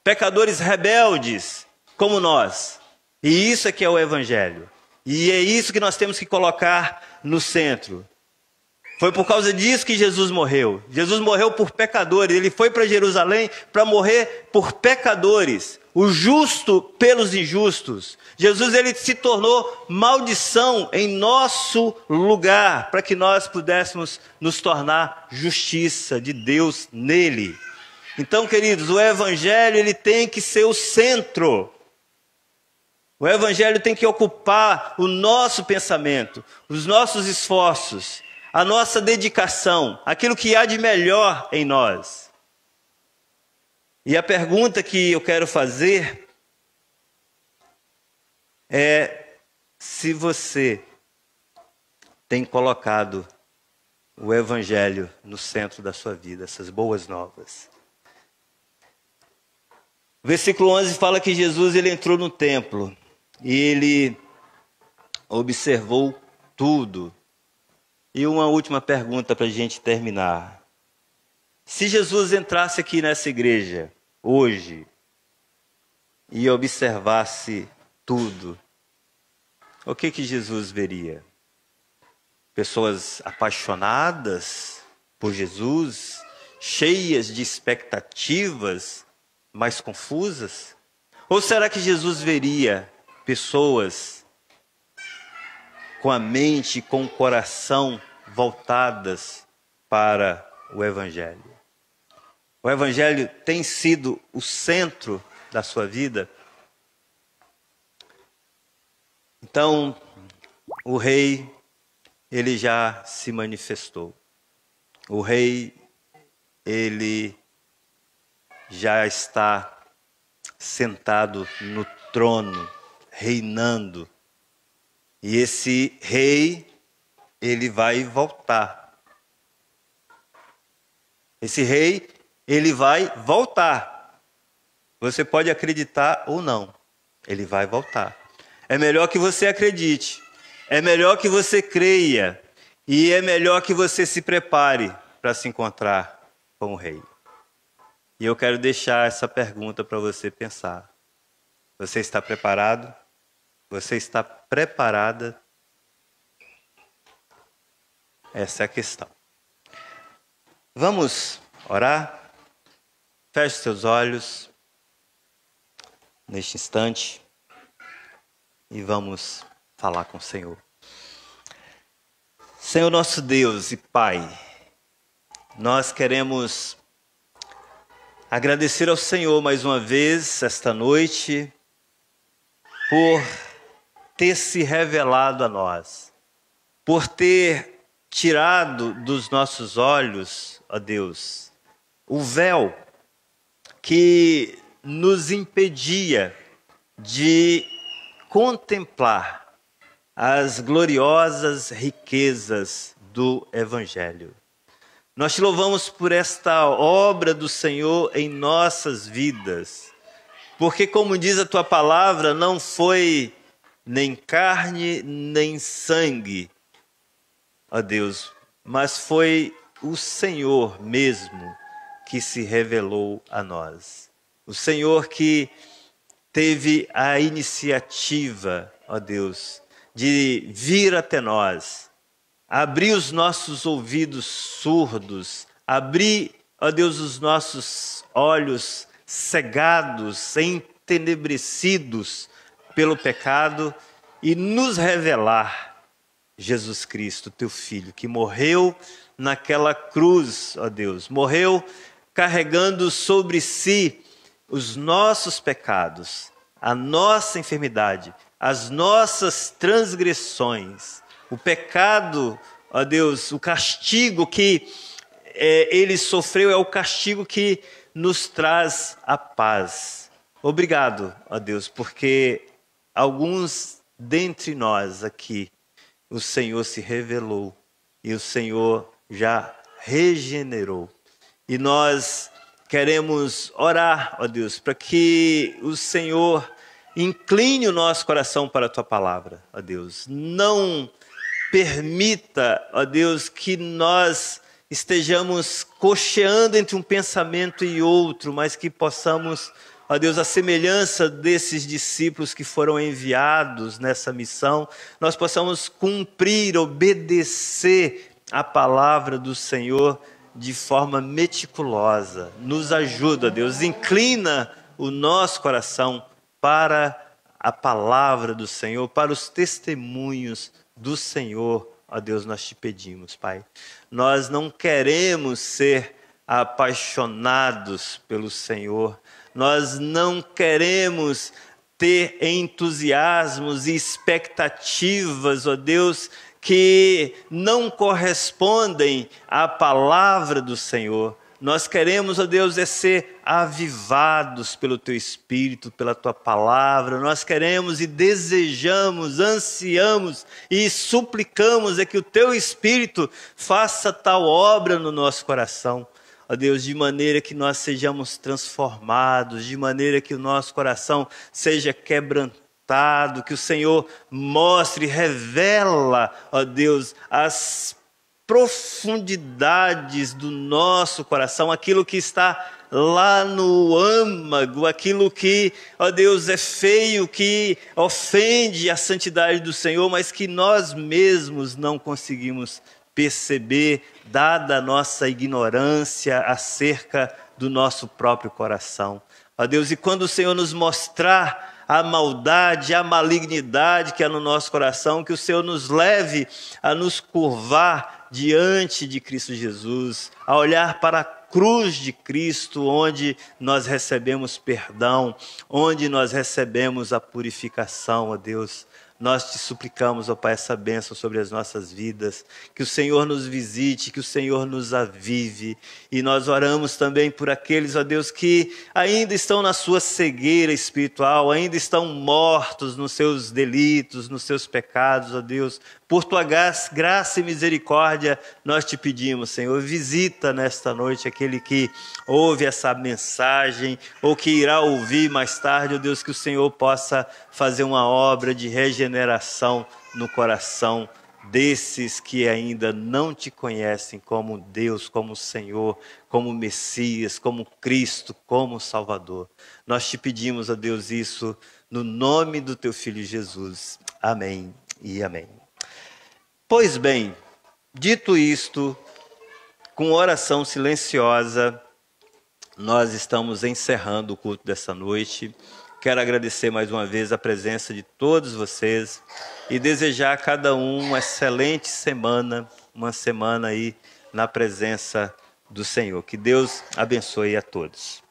pecadores rebeldes, como nós. E isso é que é o Evangelho. E é isso que nós temos que colocar no centro. Foi por causa disso que Jesus morreu. Jesus morreu por pecadores. Ele foi para Jerusalém para morrer por pecadores. O justo pelos injustos. Jesus, ele se tornou maldição em nosso lugar, para que nós pudéssemos nos tornar justiça de Deus nele. Então, queridos, o Evangelho, ele tem que ser o centro. O Evangelho tem que ocupar o nosso pensamento, os nossos esforços, a nossa dedicação, aquilo que há de melhor em nós. E a pergunta que eu quero fazer é se você tem colocado o Evangelho no centro da sua vida, essas boas novas. O versículo 11 fala que Jesus, ele entrou no templo e ele observou tudo. E uma última pergunta para a gente terminar. Se Jesus entrasse aqui nessa igreja hoje e observasse tudo, o que Jesus veria? Pessoas apaixonadas por Jesus, cheias de expectativas, mas confusas? Ou será que Jesus veria pessoas com a mente, com o coração voltadas para o Evangelho? O Evangelho tem sido o centro da sua vida? Então, o rei, ele já se manifestou. O rei, ele já está sentado no trono, reinando. E esse rei, ele vai voltar. Esse rei, ele vai voltar. Você pode acreditar ou não, ele vai voltar. É melhor que você acredite, é melhor que você creia, e é melhor que você se prepare para se encontrar com o rei. E eu quero deixar essa pergunta para você pensar. Você está preparado? Você está preparada? Essa é a questão. Vamos orar? Feche seus olhos neste instante e vamos falar com o Senhor. Senhor nosso Deus e Pai, nós queremos agradecer ao Senhor mais uma vez esta noite por ter se revelado a nós, por ter tirado dos nossos olhos, ó Deus, o véu que nos impedia de contemplar as gloriosas riquezas do Evangelho. Nós te louvamos por esta obra do Senhor em nossas vidas, porque, como diz a tua palavra, não foi nem carne nem sangue, ó Deus, mas foi o Senhor mesmo que se revelou a nós. O Senhor que teve a iniciativa, ó Deus, de vir até nós, abrir os nossos ouvidos surdos, abrir, ó Deus, os nossos olhos cegados, entenebrecidos pelo pecado e nos revelar Jesus Cristo, teu Filho, que morreu naquela cruz, ó Deus, morreu carregando sobre si os nossos pecados, a nossa enfermidade, as nossas transgressões, o pecado, ó Deus, o castigo que ele sofreu é o castigo que nos traz a paz. Obrigado, ó Deus, porque alguns dentre nós aqui, o Senhor se revelou e o Senhor já regenerou. E nós queremos orar, ó Deus, para que o Senhor incline o nosso coração para a tua palavra, ó Deus. Não permita, ó Deus, que nós estejamos cocheando entre um pensamento e outro, mas que possamos, ó Deus, a semelhança desses discípulos que foram enviados nessa missão, nós possamos cumprir, obedecer a palavra do Senhor de forma meticulosa. Nos ajuda, Deus, inclina o nosso coração para a palavra do Senhor, para os testemunhos do Senhor, ó Deus, nós te pedimos, Pai. Nós não queremos ser apaixonados pelo Senhor, nós não queremos ter entusiasmos e expectativas, ó Deus, que não correspondem à palavra do Senhor. Nós queremos, ó Deus, ser avivados pelo Teu Espírito, pela Tua palavra. Nós queremos e desejamos, ansiamos e suplicamos que o Teu Espírito faça tal obra no nosso coração. Ó Deus, de maneira que nós sejamos transformados, de maneira que o nosso coração seja quebrantado, que o Senhor mostre, revela, ó Deus, as profundidades do nosso coração, aquilo que está lá no âmago, aquilo que, ó Deus, é feio, que ofende a santidade do Senhor, mas que nós mesmos não conseguimos perceber, dada a nossa ignorância acerca do nosso próprio coração. Ó Deus, e quando o Senhor nos mostrar a maldade, a malignidade que há no nosso coração, que o Senhor nos leve a nos curvar diante de Cristo Jesus, a olhar para a cruz de Cristo, onde nós recebemos perdão, onde nós recebemos a purificação, ó Deus. Nós te suplicamos, ó Pai, essa bênção sobre as nossas vidas, que o Senhor nos visite, que o Senhor nos avive, e nós oramos também por aqueles, ó Deus, que ainda estão na sua cegueira espiritual, ainda estão mortos nos seus delitos, nos seus pecados, ó Deus. Por tua graça e misericórdia, nós te pedimos, Senhor, visita nesta noite aquele que ouve essa mensagem, ou que irá ouvir mais tarde, ó Deus, que o Senhor possa fazer uma obra de regeneração no coração desses que ainda não te conhecem como Deus, como Senhor, como Messias, como Cristo, como Salvador. Nós te pedimos, ó Deus, isso no nome do teu Filho Jesus. Amém e amém. Pois bem, dito isto, com oração silenciosa, nós estamos encerrando o culto dessa noite. Quero agradecer mais uma vez a presença de todos vocês e desejar a cada um uma excelente semana, uma semana aí na presença do Senhor. Que Deus abençoe a todos.